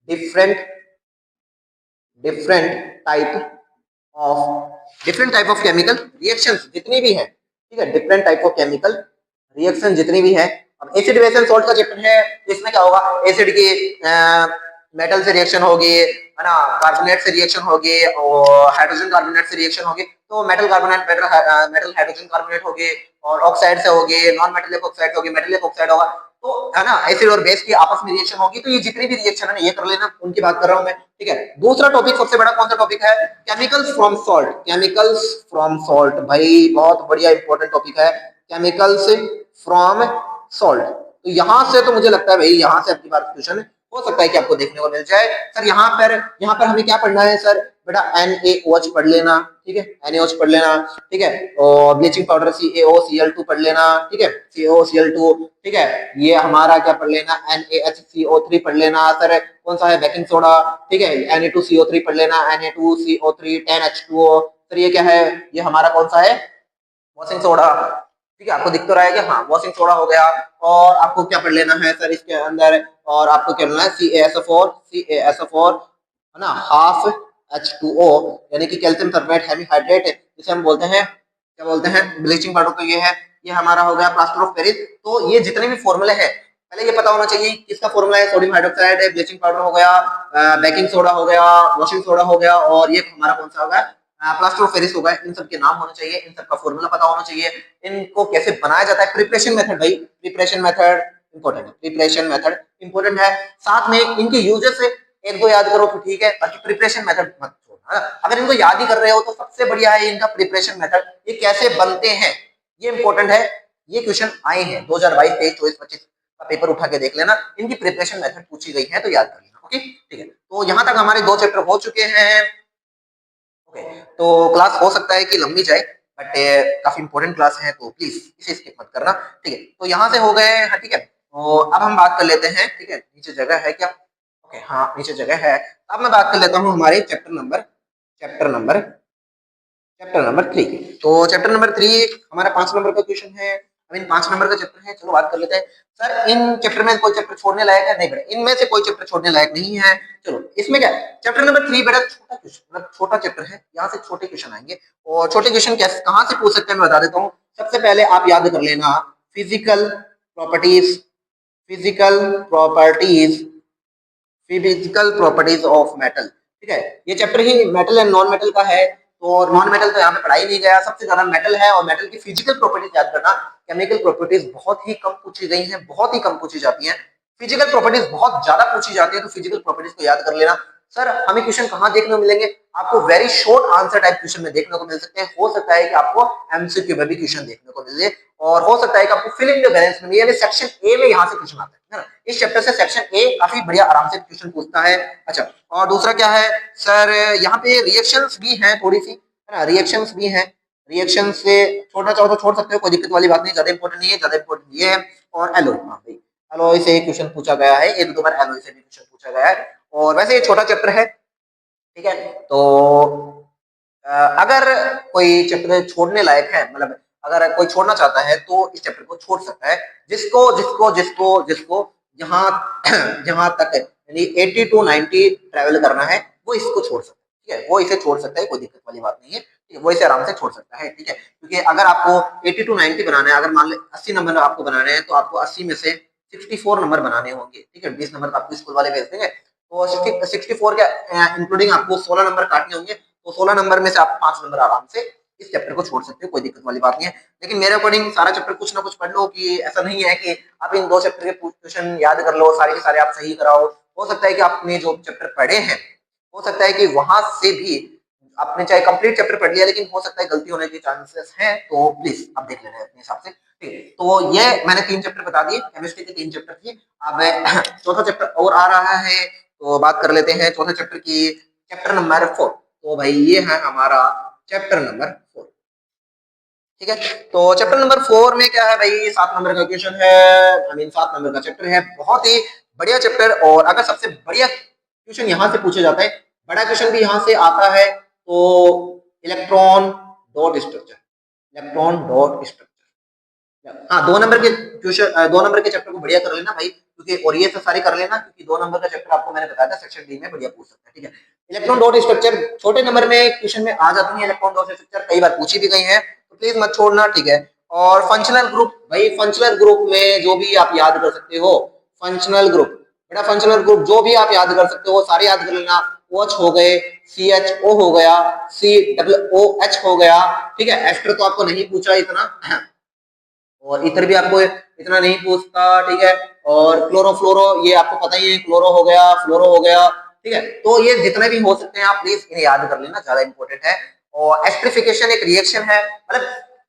Speaker 1: different type of chemical reactions जितनी भी है, ठीक है, different type of chemical reaction जितनी भी है। अब एसिड बेस एंड सॉल्ट का चैप्टर है, इसमें क्या होगा, एसिड की मेटल से रिएक्शन होगी, है ना, कार्बोनेट से रिएक्शन होगी और हाइड्रोजन कार्बोनेट से रिएक्शन होगी, तो metal carbonate metal hydrogen carbonate होगी, और ऑक्साइड से होगी, नॉन मेटेलिक ऑक्साइड होगी, मेटेलिक ऑक्साइड होगा, तो है ना, एसिड और बेस की आपस में रिएक्शन होगी। तो ये जितनी भी रिएक्शन है ना, ये कर लेना, उनकी बात कर रहा हूं मैं, ठीक है। दूसरा टॉपिक सबसे बड़ा कौन सा टॉपिक है? Chemicals from salt. Chemicals from salt, भाई बहुत बढ़िया इंपॉर्टेंट टॉपिक है, केमिकल्स फ्रॉम सॉल्ट। तो यहां से तो मुझे लगता है भाई, यहां से आपकी बात क्वेश्चन हो सकता है कि आपको देखने को मिल जाए। सर यहाँ पर हमें क्या पढ़ना है सर? बेटा NaOH पढ़ लेना, ठीक है, NaOH पढ़ लेना, ठीक है, और ब्लीचिंग पाउडर CaOCl2 पढ़ लेना, ठीक है, CaOCl2, ठीक है, ये हमारा क्या पढ़ लेना? NaHCO3 पढ़ लेना। सर कौन सा है? बेकिंग सोडा, ठीक है, Na2CO3 पढ़ लेना, Na2CO3 10H2O। सर ये क्या है? ये हमारा कौन सा है? वॉशिंग सोडा, ठीक है, आपको दिख तो रहा है कि हाँ वॉशिंग सोडा हो गया। और आपको क्या पढ़ लेना है सर इसके अंदर? और आपको क्या लेना है? CaSO4 है ना, हाफ H2O, यानी कि कैल्शियम सल्फेट हेमीहाइड्रेट, जिसे हम बोलते हैं, क्या बोलते हैं? Bleaching powder. तो ये है, ये हमारा हो गया प्लास्टर ऑफ पेरिस। तो ये जितने भी फॉर्मूले हैं, पहले ये पता होना चाहिए किसका फॉर्मूला है। सोडियम हाइड्रोक्साइड है, ब्लीचिंग पाउडर हो गया, बेकिंग सोडा हो गया, वॉशिंग सोडा हो गया, और ये हमारा कौन सा होगा? प्लास्टर ऑफ पेरिस होगा। इन सब के नाम होने चाहिए, इन सब का फॉर्मूला पता होना चाहिए, इनको कैसे बनाया जाता है, प्रिपरेशन मेथड, भाई प्रिपरेशन मेथड इंपॉर्टेंट है, प्रिपरेशन मेथड इंपॉर्टेंट है। साथ में इनके यूजेस से एक दो याद करो तो ठीक है, बाकी प्रिपरेशन मेथड मत छोड़ना। अगर इनको याद ही कर रहे हो तो सबसे बढ़िया है इनका प्रिपरेशन मेथड, ये कैसे बनते हैं ये इंपॉर्टेंट है। ये क्वेश्चन आए हैं 2022, 23, 24, 25 का पेपर उठा के देख लेना, इनकी प्रिपरेशन मेथड पूछी गई है तो याद कर लेना। ओके, ठीक है, तो यहां तक हमारे 2 चैप्टर हो चुके हैं। ओके, तो क्लास हो सकता है कि लंबी जाए, बट काफी इंपॉर्टेंट क्लास है, तो प्लीज इसे स्किप मत करना, ठीक है। तो यहाँ से हो गए, हाँ ठीक है। तो अब हम बात कर लेते हैं, ठीक है, नीचे जगह है क्या? ओके, हाँ नीचे जगह है। अब मैं बात कर लेता हूँ हमारे चैप्टर नंबर चैप्टर नंबर 3। तो चैप्टर नंबर 3 हमारा 5 नंबर का क्वेश्चन है। अब इन 5 नंबर का चैप्टर है, चलो बात कर लेते हैं। सर इन चैप्टर में कोई चैप्टर छोड़ने लायक है? नहीं बेटा, इनमें से कोई चैप्टर छोड़ने लायक नहीं है। चलो इसमें क्या है? चैप्टर नंबर 3 बेटा छोटा क्वेश्चन, मतलब छोटा चैप्टर है, यहाँ से छोटे क्वेश्चन आएंगे। और छोटे क्वेश्चन कैसे कहाँ से पूछ सकते हैं मैं बता देता हूँ। सबसे पहले आप याद कर लेना, physical properties, physical properties physical properties of metal, ठीक है। ये chapter he metal and non metal का है। तो नॉन मेटल तो यहाँ पे पढ़ाई नहीं गया, सबसे ज्यादा मेटल है, और मेटल की फिजिकल प्रॉपर्टीज याद करना। केमिकल प्रॉपर्टीज बहुत ही कम पूछी गई हैं, बहुत ही कम पूछी जाती हैं। फिजिकल प्रॉपर्टीज बहुत ज्यादा पूछी जाती है, तो फिजिकल प्रॉपर्टीज को याद कर लेना। सर हमें क्वेश्चन कहाँ देखने को मिलेंगे? आपको very short answer type question में देखने को मिल सकते हैं। हो सकता है कि आपको एमसीक्यू में भी क्वेश्चन देखने को मिले, और हो सकता है कि आपको फिल इन द ब्लैंक्स में, यानी सेक्शन ए में यहाँ से क्वेश्चन आता है ना। इस चैप्टर से सेक्शन ए काफी बढ़िया आराम से क्वेश्चन पूछता है। अच्छा, और दूसरा क्या है सर? यहाँ पे रिएक्शंस भी हैं थोड़ी सी, है ना, रिएक्शंस भी हैं। रिएक्शन से छोड़ना चाहो तो छोड़ सकते हो, कोई दिक्कत वाली बात नहीं, ज्यादा इंपॉर्टेंट नहीं है, ज्यादा इंपॉर्टेंट ये है। और एलो, हाँ भाई एलॉय से क्वेश्चन पूछा गया है, एक दो बार एलॉय से भी क्वेश्चन पूछा गया है। और वैसे ये छोटा चैप्टर है, ठीक है। तो अगर कोई चैप्टर छोड़ने लायक है, मतलब अगर कोई छोड़ना चाहता है तो इस चैप्टर को छोड़ सकता है। जिसको जिसको जिसको जिसको जहां जहां तक यानी 80 टू 90 ट्रैवल करना है, वो इसको छोड़ सकता है, ठीक है, वो इसे छोड़ सकता है, कोई दिक्कत वाली बात नहीं है, ठीक है, वो इसे आराम से छोड़ सकता है, ठीक है। क्योंकि अगर आपको 80 टू 90 बनाना है, अगर मान ले 80 नंबर आपको बनाने हैं, तो आपको 80 में से 64 नंबर बनाने होंगे, ठीक है, 20 नंबर आपको स्कूल वाले भेज देंगे, तो 64 के इंक्लूडिंग आपको 16 नंबर काटने होंगे। तो 16 नंबर में से आप 5 नंबर आराम से इस चैप्टर को छोड़ सकते हो, कोई दिक्कत वाली बात नहीं है। लेकिन मेरे अकॉर्डिंग सारा चैप्टर कुछ ना कुछ पढ़ लो, कि ऐसा नहीं है कि आप इन 2 चैप्टर के क्वेश्चन याद कर लो, सारे के सारे आप सही कराओ। हो सकता है कि आपने जो चैप्टर पढ़े हैं, हो सकता है कि वहां से भी आपने चाहे कंप्लीट चैप्टर पढ़ लिया, लेकिन हो सकता है गलती होने के चांसेस हैं, तो प्लीज आप देख लेना अपने हिसाब से, ठीक है। तो ये मैंने 3 चैप्टर बता दिए, केमिस्ट्री के 3 चैप्टर थे। अब चौथा चैप्टर और आ रहा है, तो बात कर लेते हैं चौथे चैप्टर की, चैप्टर नंबर 4। तो भाई ये है हमारा चैप्टर नंबर 4, ठीक है। तो चैप्टर नंबर 4 में क्या है भाई? 7 नंबर का क्वेश्चन है, आई मीन 7 नंबर का चैप्टर है, बहुत ही बढ़िया चैप्टर। और अगर सबसे बढ़िया क्वेश्चन यहाँ से पूछा जाता है, बड़ा क्वेश्चन भी यहाँ से आता है, तो electron dot structure, electron dot structure. हाँ, 2 नंबर के क्वेश्चन, 2 नंबर के चैप्टर को बढ़िया कर लेना भाई, क्योंकि और ये सब सारी कर लेना, क्योंकि 2 नंबर का चैप्टर आपको मैंने बताया था सेक्शन डी में बढ़िया पूछ सकता है, ठीक है। इलेक्ट्रॉन डॉट स्ट्रक्चर छोटे नंबर में क्वेश्चन में आ जाती है, इलेक्ट्रॉन डॉट स्ट्रक्चर कई बार पूछी भी गई है, तो प्लीज मत छोड़ना, ठीक है। और फंक्शनल ग्रुप, भाई फंक्शनल ग्रुप में जो भी आप याद कर सकते हो, फंक्शनल ग्रुप, बेटा फंक्शनल ग्रुप जो भी आप याद कर सकते हो वो सारे याद कर लेना। OH हो गए, CHO हो गया, COOH हो गया, ठीक है। एस्टर तो आपको नहीं पूछा इतना और इतर भी आपको इतना नहीं पूछता, ठीक है। और क्लोरोफ्लोरो ये आपको पता ही है, क्लोरो हो गया, फ्लोरो हो गया, ठीक है। तो ये जितने भी हो सकते हैं आप प्लीज इन्हें याद कर लेना, ज्यादा इंपॉर्टेंट है। और एस्टरिफिकेशन एक रिएक्शन है, मतलब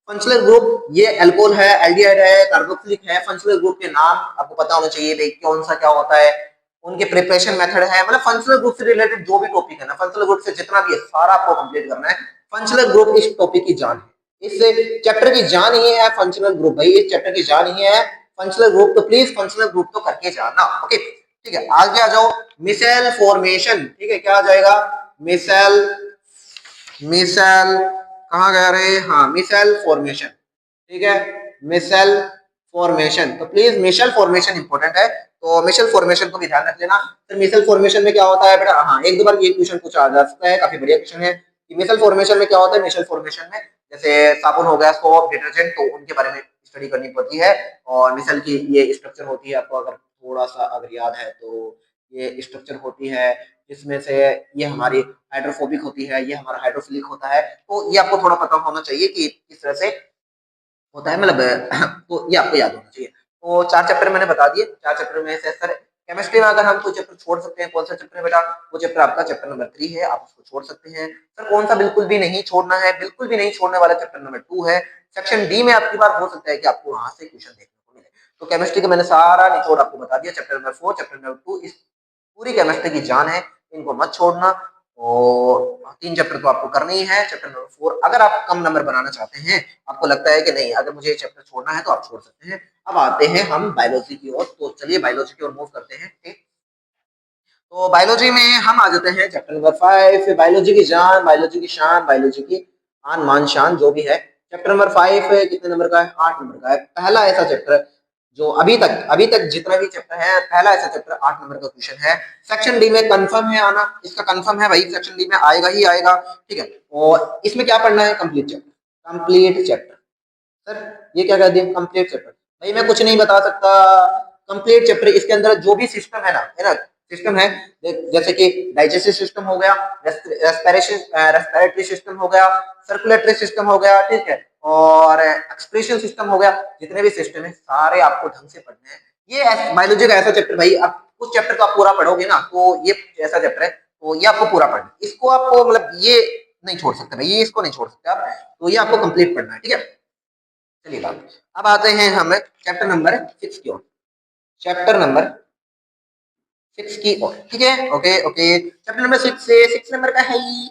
Speaker 1: फंक्शनल ग्रुप ये एल्कोहल है, एल्डिहाइड है, कार्बोक्सिलिक है। फंक्शनल ग्रुप के नाम आपको पता होना चाहिए भाई कौन सा क्या होता है, उनके प्रिपरेशन मेथड है, मतलब फंक्शनल ग्रुप से रिलेटेड जो भी टॉपिक है ना, फंक्शनल ग्रुप से जितना भी है सारा आपको कंप्लीट करना है। फंक्शनल ग्रुप इस टॉपिक की जान है, इस चैप्टर की जान ही है फंक्शनल ग्रुप, भाई इस चैप्टर की जान ही है फंक्शनल ग्रुप। तो प्लीज फंक्शनल ग्रुप तो करके जाना, ओके ठीक है। आगे आ जाओ, मिसेल फॉर्मेशन, ठीक है। क्या आ जाएगा, मिसेल, मिसेल कहाँ गया रे, हाँ मिसेल फॉर्मेशन, ठीक है। मिसेल फॉर्मेशन, तो प्लीज मिसेल फॉर्मेशन इंपॉर्टेंट है, तो मिसेल फॉर्मेशन को भी ध्यान रख लेना। फिर मिसेल फॉर्मेशन में क्या होता है बेटा, हाँ एक दो बार ये क्वेश्चन पूछा जा सकता है, काफी बढ़िया क्वेश्चन है कि मिसेल फॉर्मेशन में क्या होता है। मिसेल फॉर्मेशन में जैसे साबुन हो गया, सोप, डिटर्जेंट, तो उनके बारे में स्टडी करनी पड़ती है। और मिसेल की ये स्ट्रक्चर होती है, आपको अगर थोड़ा सा अगर याद है तो ये स्ट्रक्चर होती है जिसमें से ये हमारी हाइड्रोफोबिक होती है, ये हमारा हाइड्रोफिलिक होता है। तो ये आपको थोड़ा पता होना चाहिए कि किस तरह से होता है, मतलब तो ये आपको याद होना चाहिए। तो 4 चैप्टर मैंने बता दिए, 4 चैप्टर में से सर केमिस्ट्री में अगर हम कोई चैप्टर छोड़ सकते हैं, कौन सा चैप्टर है बेटा, वो चैप्टर आपका चैप्टर नंबर 3 है, आप उसको छोड़ सकते हैं। सर कौन सा बिल्कुल भी नहीं छोड़ना है, बिल्कुल भी नहीं छोड़ने वाला चैप्टर नंबर 2 है। सेक्शन डी में आपकी बार हो सकता है कि आपको वहां से क्वेश्चन देखने को मिले। तो केमिस्ट्री का मैंने सारा निचोड़ आपको बता दिया, चैप्टर नंबर 4, चैप्टर नंबर 2 इस पूरी केमिस्ट्री की जान है, इनको मत छोड़ना। और 3 चैप्टर तो आपको करने ही है। चैप्टर नंबर 4 अगर आप कम नंबर बनाना चाहते हैं, आपको लगता है कि नहीं अगर मुझे ये चैप्टर छोड़ना है तो आप छोड़ सकते हैं। अब आते हैं हम बायोलॉजी की ओर, तो चलिए बायोलॉजी की ओर मूव करते हैं, ठीक। तो बायोलॉजी में हम आ जाते हैं चैप्टर नंबर 5, बायोलॉजी की जान, बायोलॉजी की शान, बायोलॉजी की आन मान शान जो भी है। चैप्टर नंबर 5 कितने नंबर का है, 8 नंबर का है। पहला ऐसा चैप्टर जो अभी तक जितना भी चैप्टर है, पहला ऐसा चैप्टर 8 नंबर का क्वेश्चन है। सेक्शन डी में कंफर्म है आना, इसका कंफर्म है भाई, सेक्शन डी में आएगा ही आएगा, ठीक है। और इसमें क्या पढ़ना है, complete chapter, complete chapter. Sir ये क्या कर दिया, कंप्लीट चैप्टर, भाई मैं कुछ नहीं बता सकता। कंप्लीट चैप्टर, इसके अंदर जो भी सिस्टम है ना सिस्टम है, जैसे कि डाइजेस्टिव सिस्टम हो गया, रेस्पिरेटरी सिस्टम हो गया, सर्कुलेटरी सिस्टम हो गया, ठीक है, और एक्सप्रेशन सिस्टम हो गया, जितने भी सिस्टम है सारे आपको ढंग से पढ़ने हैं। ये बायोलॉजी का ऐसा चैप्टर भाई, आप उस चैप्टर को आप पूरा पढ़ोगे ना, तो ये ऐसा चैप्टर है, तो ये आपको पूरा पढ़ना, इसको आपको मतलब ये नहीं छोड़ सकते भाई, ये इसको नहीं छोड़ सकते आप, तो ये आपको कंप्लीट पढ़ना है, ठीक है। चलिए बात, अब आते हैं हम चैप्टर नंबर 6 की ओर, चैप्टर नंबर 6 की ओर, ठीक है। ओके ओके, चैप्टर नंबर 6 से 6 नंबर का है ये।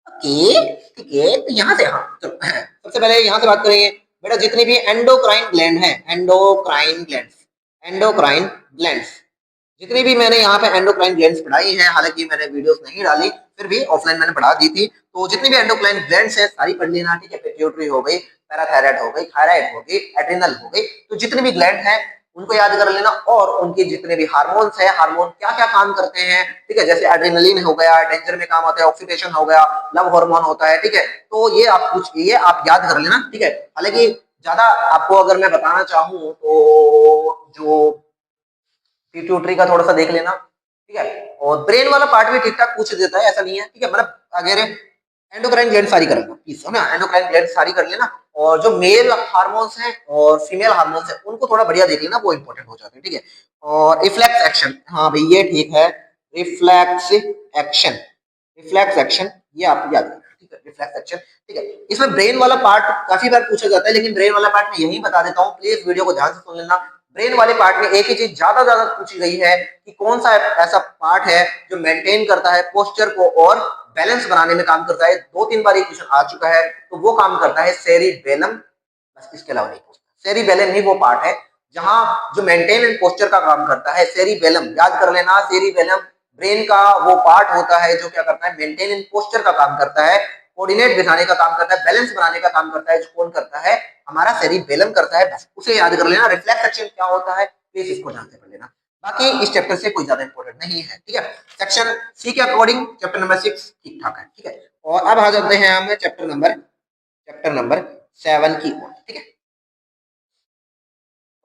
Speaker 1: ओके ठीक है, तो यहाँ से हाँ चलो सबसे पहले यहाँ से बात करेंगे बेटा, जितनी भी एंडोक्राइन ग्लैंड है, एंडोक्राइन ग्लैंड्स, एंडोक्राइन ग्लैंड्स, जितनी भी मैंने यहाँ पे एंडोक्राइन ग्लैंड्स पढ़ाई हैं, हालांकि मैंने वीडियोस नहीं डाली, फिर भी ऑफलाइन मैंने पढ़ा दी थी, तो जितनी भी एंडोक्राइन ग्लैंड्स है सारी पढ़ लेना, ठीक है। पिट्यूटरी हो गई, पैराथायराइड हो गई, थायराइड हो गई, एड्रिनल हो गई, तो जितने भी ग्लैंड हैं उनको याद कर लेना। और उनके जितने भी हार्मोन्स है, हार्मोन क्या क्या काम करते हैं, ठीक है, जैसे एड्रेनलिन हो गया, डेंजर में काम आता है, ऑक्सीडेशन हो गया, लव हार्मोन होता है, ठीक है। तो ये आप कुछ ये आप याद कर लेना, ठीक है। हालांकि ज्यादा आपको अगर मैं बताना चाहूँ तो जो पिट्यूटरी का थोड़ा सा देख लेना, ठीक है। और ब्रेन वाला पार्ट भी ठीक ठाक पूछ देता है, ऐसा नहीं है, ठीक है। मतलब अगर एंडोक्राइन ग्लैंड सारी कर लेना प्लीज, है ना, एंडोक्राइन ग्लैंड सारी कर लेना। और जो मेल हार्मोन्स हैं और फीमेल हार्मोन्स हैं उनको थोड़ा बढ़िया देख लेना, वो इंपॉर्टेंट हो जाते हैं, ठीक है। और रिफ्लेक्स एक्शन, हाँ भाई ये ठीक है, रिफ्लेक्स एक्शन, रिफ्लेक्स एक्शन ये आप याद रखना, ठीक है, रिफ्लेक्स एक्शन, ठीक है। इसमें ब्रेन वाला पार्ट काफी बार पूछा जाता है, लेकिन ब्रेन वाला पार्ट में यही बता देता हूँ, प्लीज वीडियो को ध्यान से सुन लेना। ब्रेन वाले पार्ट में एक ही चीज ज्यादा ज्यादा पूछी गई है कि कौन सा ऐसा पार्ट है जो मेंटेन करता है पोस्चर को और बैलेंस बनाने में काम करता है। 2-3 बार ये क्वेश्चन आ चुका है, तो वो काम करता है सेरिबेलम, बस इसके अलावा नहीं पूछता। सेरिबेलम ही वो पार्ट है जहां जो मेंटेन एंड पोस्चर का काम करता है, सेरिबेलम याद कर लेना। सेरिबेलम ब्रेन का वो पार्ट होता है जो क्या करता है, मेंटेन एंड पोस्चर का काम करता है, कोऑर्डिनेट बिठाने का काम करता है, बैलेंस बनाने का काम करता है, जो कौन करता है, हमारा सेरिबेलम करता है, बस उसे याद कर लेना। रिफ्लेक्स एक्शन क्या होता है प्लीज इसको ध्यान से पढ़ लेना, बाकी इस चैप्टर से कोई ज्यादा इंपॉर्टेंट नहीं है, ठीक है। सेक्शन सी के अकॉर्डिंग चैप्टर नंबर 6 ठीक ठाक है, ठीक है। और अब आ जाते हैं हम चैप्टर नंबर 7 की ओर, ठीक है।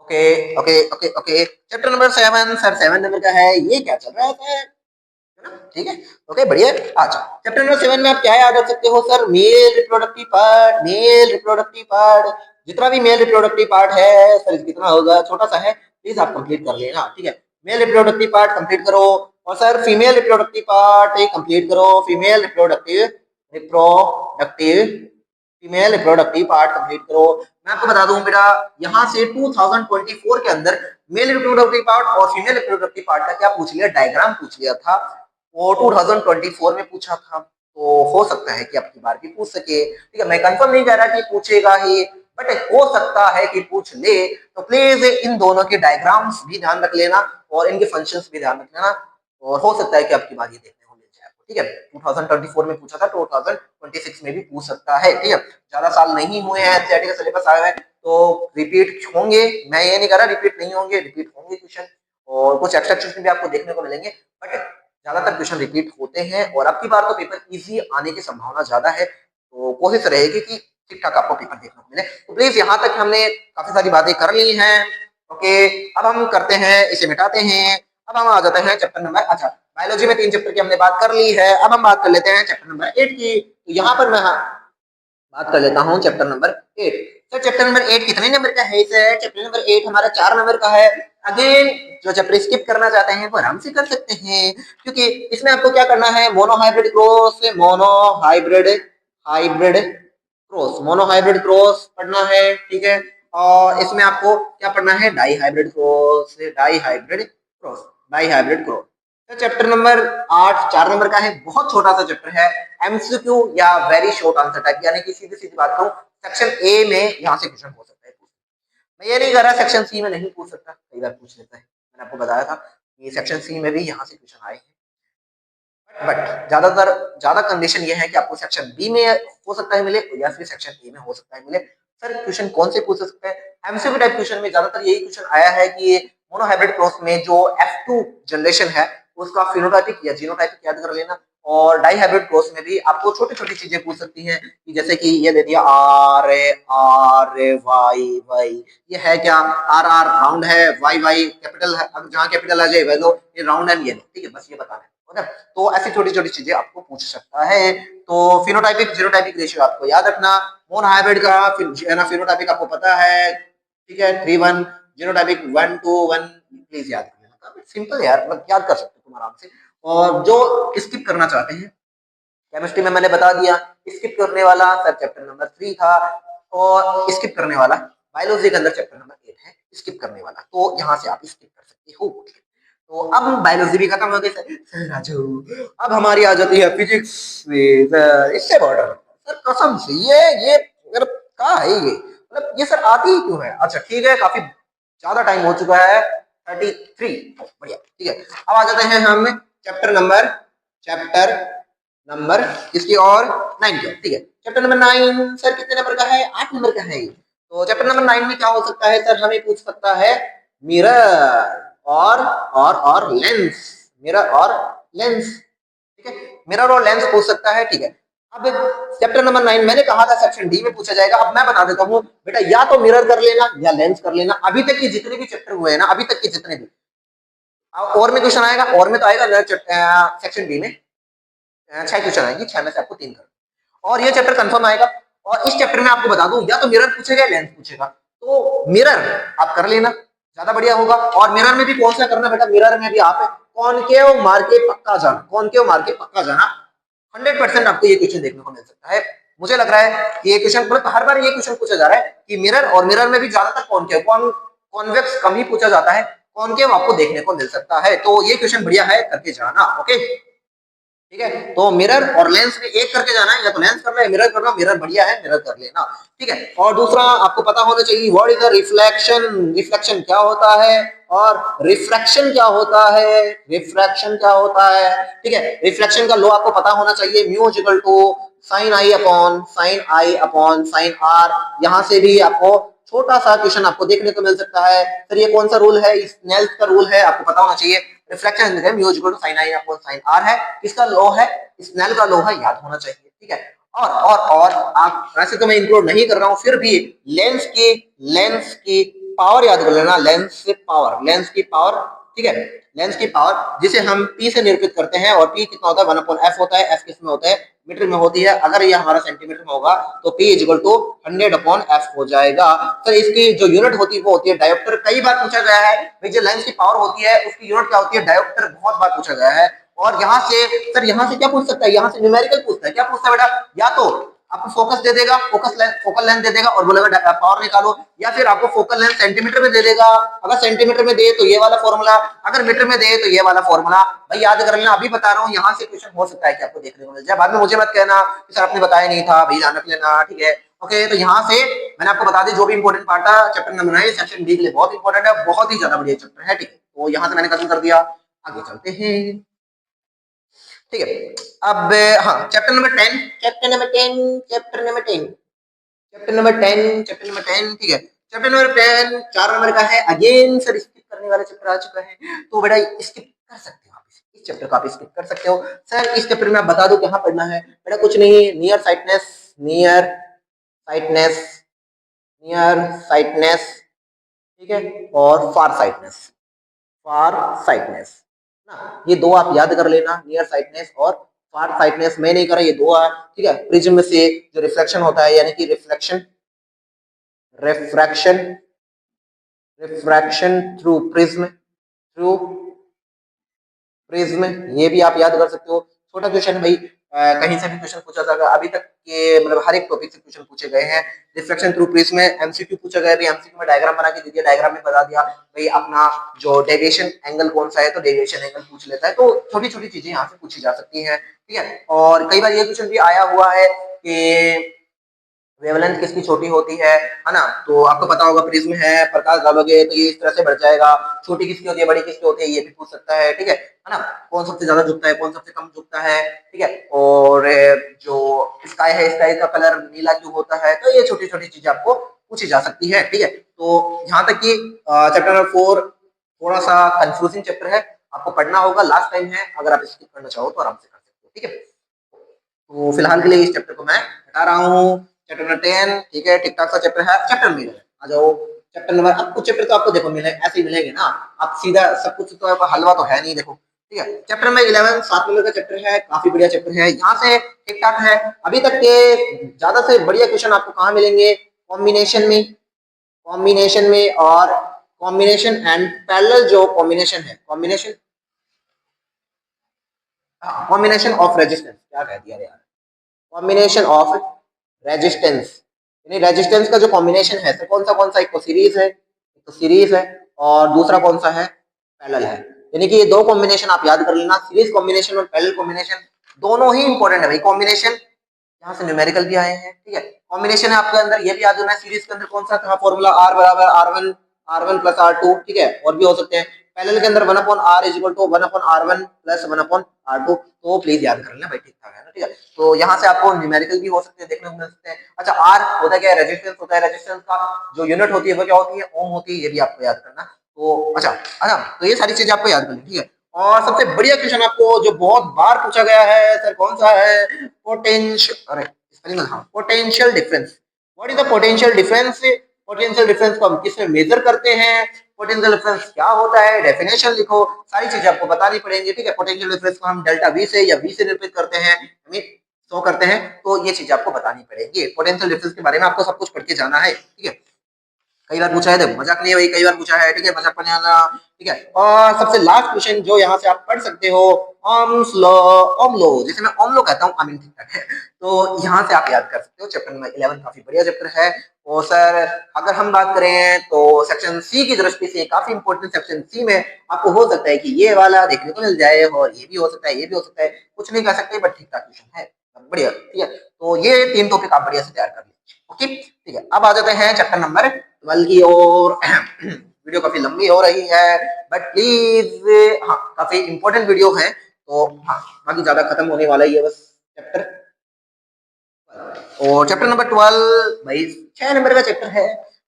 Speaker 1: Okay okay okay okay, chapter number 7 sir, 7 number का है, ये क्या चल रहा है सर, है ना? ठीक है, ओके बढ़िया। अच्छा, चैप्टर नंबर 7 में आप क्या याद रख सकते हो sir? Male reproductive part, male reproductive part, जितना भी मेल रिप्रोडक्टिव पार्ट है सर, कितना होगा, छोटा सा है, प्लीज आप कंप्लीट कर लेना। ठीक है, मेल रिप्रोडक्टिव पार्ट कंप्लीट करो। और sir female reproductive part complete करो, female reproductive reproductive female reproductive part complete करो। मैं आपको बता दूं बेटा, यहाँ से 2024 के अंदर मेल रिप्रोडक्टिव पार्ट और फीमेल रिप्रोडक्टिव पार्ट का क्या पूछ लिया, डायग्राम पूछ लिया था, वो 2024 में पूछा था। तो हो सकता है कि आपकी बार भी पूछ सके। ठीक है, मैं कंफर्म नहीं कह रहा कि पूछेगा ही, बट हो सकता है कि पूछ ले। तो प्लीज इन दोनों के डायग्राम्स भी ध्यान रख लेना और इनके फंक्शंस भी ध्यान रख लेना, और हो सकता है कि आपकी बार ये देखने को मिल जाए आपको। ठीक है, 2024 में पूछा था, 2026 में भी पूछ सकता है। ठीक है, ज्यादा साल नहीं हुए हैं, एनसीईआरटी का सिलेबस आया है, तो रिपीट होंगे, मैं ये नहीं कह रहा रिपीट नहीं होंगे, रिपीट होंगे क्वेश्चन, और कुछ एक्स्ट्रा क्वेश्चन भी आपको देखने को मिलेंगे, बट ज्यादातर क्वेश्चन रिपीट होते हैं। और अब की बार तो पेपर इजी आने की संभावना ज्यादा है, तो कोशिश रहेगी कि ठीक ठाक आपको पेपर देखने को मिले। तो प्लीज यहाँ तक हमने काफी सारी बातें कर ली हैं। ओके, अब हम करते हैं, इसे मिटाते हैं। अब हम आ जाते हैं चैप्टर नंबर, अच्छा बायोलॉजी में 3 चैप्टर की हमने बात कर ली है, अब हम बात कर लेते हैं चैप्टर नंबर 8 की। तो यहाँ पर मैं बात कर लेता हूँ चैप्टर नंबर 8। तो चैप्टर नंबर 8 कितने नंबर का है? इसे चैप्टर नंबर 8 हमारा 4 नंबर का है। अगेन जो चैप्टर स्किप करना चाहते हैं वो आराम से कर सकते हैं, क्योंकि इसमें आपको क्या करना है, monohybrid cross, monohybrid hybrid cross, monohybrid cross पढ़ना है। ठीक है, और इसमें आपको क्या पढ़ना है, dihybrid cross, dihybrid cross, dihybrid cross. तो चैप्टर नंबर 8 4 नंबर का है, बहुत छोटा सा चैप्टर है, एमसीक्यू या वेरी शॉर्ट आंसर टाइप, यानी कि सीधी सीधी बात कहूं, सेक्शन ए में यहाँ से क्वेश्चन हो सकता है। मैं ये नहीं कर रहा सेक्शन सी में नहीं पूछ सकता, कई बार पूछ लेता है, मैंने आपको बताया था कि सेक्शन सी में भी यहाँ से क्वेश्चन आए हैं, बट ज्यादातर ज्यादा कंडीशन ये है कि आपको सेक्शन बी में हो सकता है मिले, या फिर सेक्शन ए में हो सकता है मिले। सर क्वेश्चन कौन से पूछ सकते हैं? एमसीक्यू टाइप क्वेश्चन में ज्यादातर यही क्वेश्चन आया है कि मोनोहाइब्रिड क्रॉस में जो F2 जनरेशन है उसका फिनोटाइपिक या जीनोटाइपिक याद कर लेना। और डाई हाइब्रिड क्रॉस में भी आपको छोटी छोटी चीजें पूछ सकती हैं, कि जैसे कि ये दे दिया आर आर वाई वाई, ये है क्या, आर आर राउंड है, वाई वाई कैपिटल है, अब जहाँ कैपिटल आ जाए वह लो, ये राउंड है ये लो। ठीक है, बस ये बताना है। तो ऐसी छोटी छोटी चीजें आपको पूछ सकता है। तो फिनोटाइपिक जीनोटाइपिक रेशियो आपको याद रखना, मोन हाइब्रिड का फिनोटाइपिक आपको पता है। ठीक है, 3:1, जीनोटाइपिक 1:1, प्लीज याद रखना, सिंपल यार, मतलब याद कर सकते हो तुम आराम से। और जो स्किप करना चाहते हैं, केमिस्ट्री में मैंने बता दिया, स्किप करने वाला सर चैप्टर नंबर 3 था, और स्किप करने वाला बायोलॉजी के अंदर चैप्टर नंबर 8 है, स्किप करने वाला, तो यहाँ से आप स्किप कर सकते हो। तो अब बायोलॉजी भी खत्म हो गई सर राजू, अब हमारी आ जाती है फिजिक्स, इससे बॉर्डर सर कसम से ये अगर कहा है ये, मतलब ये सर आती ही क्यों है? अच्छा ठीक है, काफी ज्यादा टाइम हो चुका है, 33, बढ़िया। ठीक है, अब आ जाते हैं हम चैप्टर नंबर किसकी और 9 की। ठीक है, चैप्टर नंबर 9 सर कितने नंबर का है? 8 नंबर का है। तो चैप्टर नंबर 9 में क्या हो सकता है सर? हमें पूछ सकता है मिरर और लेंस, मिरर और लेंस। ठीक है, मिरर और लेंस पूछ सकता है। ठीक है, अब चैप्टर नंबर 9 मैंने कहा था सेक्शन डी में पूछा जाएगा। अब मैं बता देता हूँ बेटा, या तो मिरर कर लेना या लेंस कर लेना। अभी तक के जितने भी चैप्टर हुए हैं ना, अभी तक के जितने भी, और में क्वेश्चन आएगा, और में तो आएगा सेक्शन डी में 6 क्वेश्चन आएंगे, 6 में से आपको 3 करना, और ये चैप्टर कंफर्म आएगा। और इस चैप्टर में आपको बता दूं, या तो मिरर पूछेगा या लेंस पूछेगा, तो मिरर आप कर लेना, ज्यादा बढ़िया होगा। और मिरर में भी कौन सा करना बेटा? मिरर में भी आप कॉनकेव मार के पक्का जाना, कॉनकेव मार के पक्का जाना, 100% आपको ये क्वेश्चन देखने को मिल सकता है। मुझे लग रहा है कि ये क्वेश्चन, मतलब हर बार ये क्वेश्चन पूछा जा रहा है कि मिरर, और मिरर में भी ज्यादातर कॉनकेव, कॉन्वेक्स कम ही पूछा जाता है, कॉनकेव आपको देखने को मिल सकता है। तो ये क्वेश्चन बढ़िया है, करके जाना। ओके, ठीक है, तो मिरर और लेंस में एक करके जाना है, या तो लेंस करना है मिरर करना, मिरर बढ़िया है, मिरर कर लेना। ठीक है, और दूसरा आपको पता होना चाहिए what is the reflection, reflection क्या होता है, और रिफ्रैक्शन क्या होता है, रिफ्रैक्शन क्या होता है। ठीक है, रिफ्लेक्शन का लॉ आपको पता होना चाहिए, mu is equal to sine i upon sine r. यहां से भी आपको छोटा सा क्वेश्चन आपको देखने को मिल सकता है। फिर ये कौन सा रूल है? स्नेल्स का रूल है, आपको पता होना चाहिए। Reflection mu is equal to sine i upon sine r है, किसका लॉ है? स्नेल का लॉ है, याद होना चाहिए। ठीक है, और आप, वैसे तो मैं इंक्लूड नहीं कर रहा हूं, फिर भी लेंस की पावर याद कर लेना, लेंस पावर, लेंस की पावर, ठीक है, लेंस की पावर जिसे हम P से निरूपित करते हैं, और P कितना होता है 1/f होता है, f किस में होता है मीटर में होती है, अगर ये हमारा सेंटीमीटर में होगा तो P is equal to 100/f हो जाएगा। सर इसकी जो यूनिट होती है वो होती है डायोप्टर। कई बार पूछा गया है भाई जो लेंस की पावर होती है उसकी यूनिट क्या होती है, डायोप्टर, बहुत बार पूछा गया है। और यहाँ से सर यहाँ से क्या पूछ सकता है, यहाँ से न्यूमेरिकल पूछता है, क्या पूछता है बेटा, या तो आपको फोकस दे देगा, फोकल लेंथ दे देगा और बोलेगा पावर निकालो, या फिर आपको फोकल लेंथ सेंटीमीटर में दे देगा, अगर सेंटीमीटर में दे तो ये वाला फॉर्मूला, अगर मीटर में दे तो ये वाला फॉर्मूला। भाई याद कर लेना, अभी बता रहा हूँ, यहाँ से क्वेश्चन हो सकता है कि आपको देखने को मिल जाए, बाद में मुझे मत कहना कि सर आपने बताया नहीं था, भाई ध्यान रख लेना, ठीक है। ओके, तो यहाँ से मैंने आपको बता दी जो भी इंपॉर्टेंट पार्ट था चैप्टर नंबर 9 सेक्शन डी के लिए बहुत इंपॉर्टेंट है, बहुत ही ज्यादा बढ़िया चैप्टर है, ठीक है। तो यहाँ से मैंने खत्म कर दिया, आगे चलते हैं, ठीक है। अब हाँ, chapter number 10, chapter number 10, chapter number 10, chapter number 10, chapter number 10, ठीक है। चैप्टर नंबर 10 4 नंबर का है, अगेन सर स्किप करने वाला चैप्टर आ चुका है, तो बेटा स्किप कर सकते हो आप, इस चैप्टर को आप स्किप कर सकते हो। सर इस चैप्टर में आप बता दो कहाँ पढ़ना है बेटा, कुछ नहीं, near sightedness, near sightedness, near sightedness, ठीक है, और फार साइटनेस, फार साइटनेस ना, ये दो आप याद कर लेना, नियर साइटनेस और फार साइटनेस। मैं नहीं करा, ये दो है, ठीक है। प्रिज्म में से जो रिफ्लेक्शन होता है, यानी कि reflection, refraction, refraction through prism, through prism, ये भी आप याद कर सकते हो। छोटा क्वेश्चन भाई, कहीं से भी क्वेश्चन पूछा जाएगा, अभी तक के मतलब हर एक टॉपिक से क्वेश्चन पूछे गए हैं। रिफ्लेक्शन थ्रू प्रिज्म में एमसीक्यू पूछा गया, भी एमसीक्यू में डायग्राम बना के दे दिया, डायग्राम में बता दिया भाई अपना जो डेविएशन एंगल कौन सा है, तो डेविएशन एंगल पूछ लेता है, तो छोटी छोटी चीजें यहाँ से पूछी जा सकती हैं, ठीक है। और कई बार ये क्वेश्चन भी आया हुआ है कि वेवलेंथ किसकी छोटी होती है ना, तो आपको पता होगा प्रिज्म है, प्रकाश डालोगे तो ये इस तरह से बढ़ जाएगा, छोटी किसकी होती है, बड़ी किसकी होती है, ये भी पूछ सकता है, ठीक है ना। कौन सबसे ज्यादा झुकता है, कौन सबसे कम झुकता है, ठीक है। और जो स्काई है, स्काई का कलर नीला क्यों होता है, तो ये छोटी छोटी चीजें आपको पूछी जा सकती है, ठीक है। तो यहाँ तक कि चैप्टर नंबर 4 थोड़ा सा कंफ्यूजिंग चैप्टर है, आपको पढ़ना होगा, लास्ट टाइम है, अगर आप स्किप करना चाहो तो आराम से कर सकते हो, ठीक है। तो फिलहाल के लिए इस चैप्टर को मैं हटा रहा हूँ, चैप्टर नंबर 10, ठीक है, ठीक ठाक सा चैप्टर है, चैप्टर मिले आ जाओ चैप्टर नंबर, अब कुछ चैप्टर तो आपको देखो मिले ऐसे ही मिलेंगे ना, आप सीधा सब कुछ तो आपका हलवा तो है नहीं, देखो, ठीक है। चैप्टर नंबर 11 7 नंबर का चैप्टर है, काफी बढ़िया चैप्टर है, यहाँ से ठीक ठाक है। अभी तक के ज्यादा से बढ़िया क्वेश्चन आपको कहाँ मिलेंगे, कॉम्बिनेशन में, कॉम्बिनेशन में, और कॉम्बिनेशन एंड पैरेलल जो कॉम्बिनेशन है, कॉम्बिनेशन, कॉम्बिनेशन ऑफ रेजिस्टेंस, क्या कह दिया यार, कॉम्बिनेशन ऑफ रेजिस्टेंस, यानी रेजिस्टेंस का जो कॉम्बिनेशन है, तो कौन सा, एक तो सीरीज है, एक तो सीरीज है, और दूसरा कौन सा है, पैरेलल है। यानी कि ये दो कॉम्बिनेशन आप याद कर लेना, सीरीज कॉम्बिनेशन और पैरेलल कॉम्बिनेशन, दोनों ही इंपॉर्टेंट है भाई। कॉम्बिनेशन यहाँ से न्यूमेरिकल भी आए हैं, ठीक है। कॉम्बिनेशन है आपके अंदर, ये भी याद होना है, सीरीज के अंदर कौन सा था फॉर्मूला, आर बराबर आर वन प्लस R2, ठीक है, और भी हो सकते हैं। पैरेलल के अंदर 1/r is equal to 1/r1 plus 1/r2, तो प्लीज याद कर लेना भाई, ठीक ठाक है ना, ठीक है। तो यहाँ से आपको न्यूमेरिकल भी हो सकते हैं, देखने को मिल सकते हैं। अच्छा, आर होता क्या है, रेजिस्टेंस होता है, रेजिस्टेंस का जो यूनिट होती है वो क्या होती है, ओम होती है, ये भी आपको याद करना। तो अच्छा अच्छा, तो ये सारी चीजें आपको याद करनी, ठीक है। और सबसे बढ़िया क्वेश्चन आपको जो बहुत बार पूछा गया है सर, कौन सा है, पोटेंशियल, अरे स्पेलिंग, हाँ, potential difference. What is the potential difference, potential difference को हम किसमें मेजर करते हैं, पोटेंशियल डिफरेंस क्या होता है, डेफिनेशन लिखो, सारी चीजें आपको बतानी पड़ेंगी, ठीक है। पोटेंशियल डिफरेंस को हम डेल्टा वी से या वी से निरूपित करते हैं, शो करते हैं, तो ये चीजें आपको बतानी पड़ेगी। पोटेंशियल डिफरेंस के बारे में आपको सब कुछ पढ़ के जाना है, ठीक है। कई बार पूछा है, देखो मजाक नहीं है भाई, कई बार पूछा है, ठीक है, मजाक करने वाला, ठीक है। और सबसे लास्ट क्वेश्चन जो यहाँ से आप पढ़ सकते हो, ओम्स लॉ, ओम लॉ, जिसे मैं ओम लॉ कहता हूँ, आई मीन ठीक ठाक है, तो यहाँ से आप याद कर सकते हो। चैप्टर नंबर 11 काफी बढ़िया चैप्टर है। और सर अगर हम बात करें तो सेक्शन सी की दृष्टि से काफी इंपॉर्टेंट, सेक्शन सी में आपको हो सकता है कि ये वाला देखने को मिल जाए, और ये भी हो सकता है, ये भी हो सकता है, कुछ नहीं कह सकते, बट ठीक ठाक क्वेश्चन है, बढ़िया, ठीक है। तो ये 3 टॉपिक आप बढ़िया से तैयार कर लीजिए, ओके, ठीक है। अब आ जाते हैं चैप्टर नंबर 12 की ओर। वीडियो काफी लंबी हो रही है, बट प्लीज, हाँ, काफी इंपॉर्टेंट वीडियो है, तो हाँ, बाकी ज्यादा खत्म होने वाला ही है बस चैप्टर। और चैप्टर नंबर 12 भाई 6 नंबर का चैप्टर है,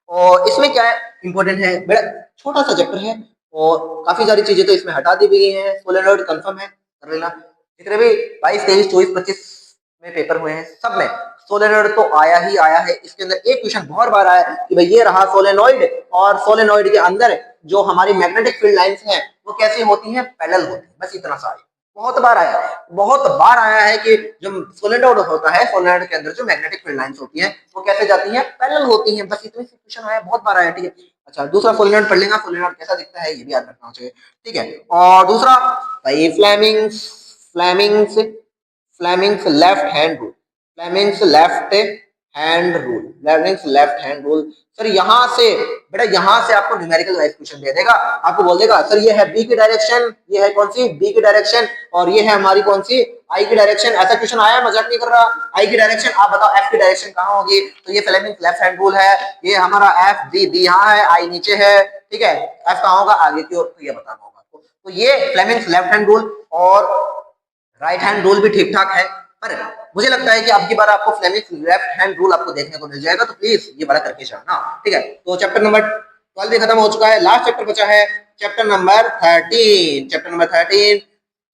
Speaker 1: और इसमें क्या है इंपॉर्टेंट है, बड़ा छोटा सा चैप्टर है, और काफी सारी चीजें तो इसमें हटा दी गई हैं, सोलेनॉइड कंफर्म है कर लेना। जितने भी 22 23 24 25 में पेपर हुए हैं, सब में सोलेनोइड तो आया ही आया है। इसके अंदर एक क्वेश्चन बहुत बार आया है कि भाई ये रहा सोलेनोइड और सोलेनोइड के अंदर जो हमारी मैग्नेटिक फील्ड लाइंस हैं वो कैसी होती हैं, पैरेलल होती है। बस इतना सा है, बहुत बार आया है, बहुत बार आया है कि जो सोलेनोइड होता है, सोलेनोइड के अंदर जो मैग्नेटिक फील्ड लाइंस होती हैं वो कैसे जाती हैं, पैरेलल होती हैं। बस इतने से क्वेश्चन आया, बहुत बार आया। ठीक है, अच्छा दूसरा सोलेनोइड पढ़ लेगा, सोलेनोइड कैसा दिखता है ये भी याद रखना चाहिए। ठीक है, और दूसरा भाई Fleming's Fleming's Fleming's left hand rule, Fleming's left hand rule, Fleming's left hand rule. Sir यहाँ से बेटा, यहाँ से आपको न्यूमेरिकल वाइज क्वेश्चन दे देगा, आपको बोल देगा सर ये है बी की डायरेक्शन, ये है कौन सी, बी की डायरेक्शन, और ये है हमारी कौन सी, आई की डायरेक्शन। ऐसा क्वेश्चन आया, मजाक नहीं कर रहा। आई की डायरेक्शन, आप बताओ एफ की डायरेक्शन कहाँ होगी, तो ये फ्लेमिंग्स लेफ्ट हैंड रूल है। ये हमारा एफ, बी, बी यहाँ है, आई नीचे है। ठीक है, एफ कहाँ होगा, आगे की ओर, तो ये बताना होगा आपको। तो ये फ्लेमिंग्स लेफ्ट हैंड रूल और राइट हैंड रूल भी ठीक ठाक है, पर मुझे लगता है कि अब की बार आपको फ्लेमिंग्स लेफ्ट हैंड रूल आपको देखने को मिल जाएगा, तो प्लीज ये बड़ा करके जाना। ठीक है, तो चैप्टर नंबर 12 भी खत्म हो चुका है, लास्ट चैप्टर बचा है chapter number 13। Chapter number 13,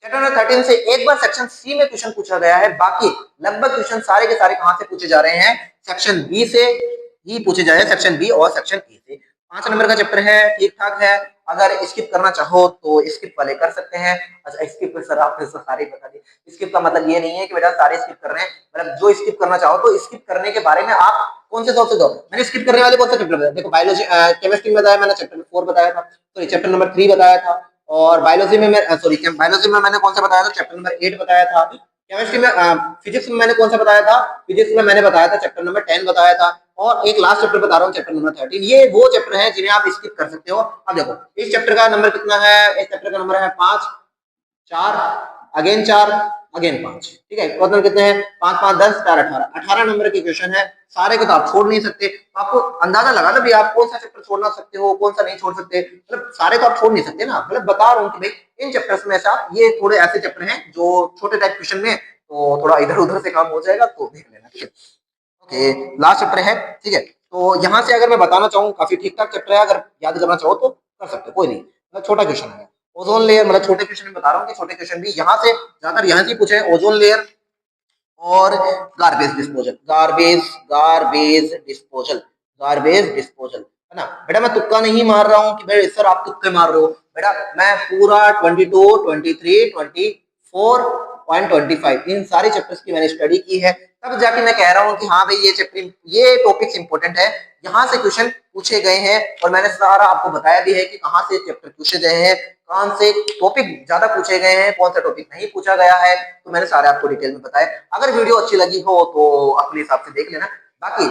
Speaker 1: chapter number 13 से एक बार सेक्शन सी में क्वेश्चन पूछा गया है, बाकी लगभग क्वेश्चन सारे के सारे कहां से पूछे जा रहे हैं, सेक्शन बी से ही पूछे जा रहे हैं, सेक्शन बी और सेक्शन ए से। 5 नंबर का चैप्टर है, ठीक ठाक है। अगर स्किप करना चाहो तो स्किप वाले कर सकते हैं। अच्छा स्किप सर आपने सारे बता दिए। स्किप का मतलब ये नहीं है कि बेटा सारे स्किप कर रहे हैं, मतलब जो स्किप करना चाहो तो स्किप करने के बारे में आप कौन से सोच दो। मैंने स्किप करने वाले कौन सा चैप्टर बताया, देखो बायोलॉजी केमिस्ट्री में बताया मैंने, चैप्टर 4 बताया था, सॉरी चैप्टर नंबर 3 बताया था। और बायोलॉजी में मैं सॉरी बायोलॉजी में मैंने कौन सा बताया था, चैप्टर नंबर 8 बताया था। केमिस्ट्री में फिजिक्स में मैंने कौन सा बताया था, फिजिक्स में मैंने बताया था चैप्टर नंबर 10 बताया था। और एक लास्ट चैप्टर बता रहा हूँ, चैप्टर नंबर 13। ये वो चैप्टर है जिन्हें आप स्किप कर सकते हो। अब देखो इस चैप्टर का नंबर कितना है, इस चैप्टर का नंबर है 5, 4, अगेन 4, अगेन 5। ठीक है, टोटल कितने हैं, 5 5 10 4 18, 18 नंबर के क्वेश्चन है। सारे को तो आप छोड़ नहीं सकते, तो आपको अंदाजा लगा ना भी आप कौन सा चैप्टर छोड़ना सकते हो, कौन सा नहीं छोड़ सकते, मतलब सारे को आप छोड़ नहीं सकते ना। मतलब बता रहा हूँ कि भाई इन चैप्टर्स में ऐसा ये थोड़े ऐसे चैप्टर हैं जो छोटे टाइप क्वेश्चन में तो थोड़ा इधर उधर से काम हो जाएगा, तो देख लेना। ठीक है, ओके लास्ट चैप्टर है। ठीक है, तो यहाँ से अगर मैं बताना चाहूँ काफी ठीक ठाक चैप्टर है, अगर याद करना चाहो तो कर सकते हो, कोई नहीं, मतलब छोटा क्वेश्चन है। ओजोन लेयर, मतलब छोटे क्वेश्चन में बता रहा हूँ कि छोटे क्वेश्चन भी यहाँ से ज्यादातर यहाँ से पूछे, ओजोन लेयर और garbage disposal, garbage disposal, garbage disposal, है ना बेटा। मैं तुक्का नहीं मार रहा हूँ कि भाई सर आप तुक्के मार रहे हो, बेटा मैं पूरा 22, 23, 24.25 इन सारे चैप्टर्स की मैंने स्टडी की है, तब जाके मैं कह रहा हूँ कि हाँ भाई ये चैप्टर, ये टॉपिक्स इंपॉर्टेंट है, यहाँ से क्वेश्चन पूछे गए हैं। और मैंने सारा आपको बताया भी है कि कहाँ से चैप्टर पूछे गए हैं, कौन से टॉपिक ज्यादा पूछे गए हैं, कौन सा टॉपिक नहीं पूछा गया है, तो मैंने सारे आपको डिटेल में बताया। अगर वीडियो अच्छी लगी हो तो अपने हिसाब से देख लेना। बाकी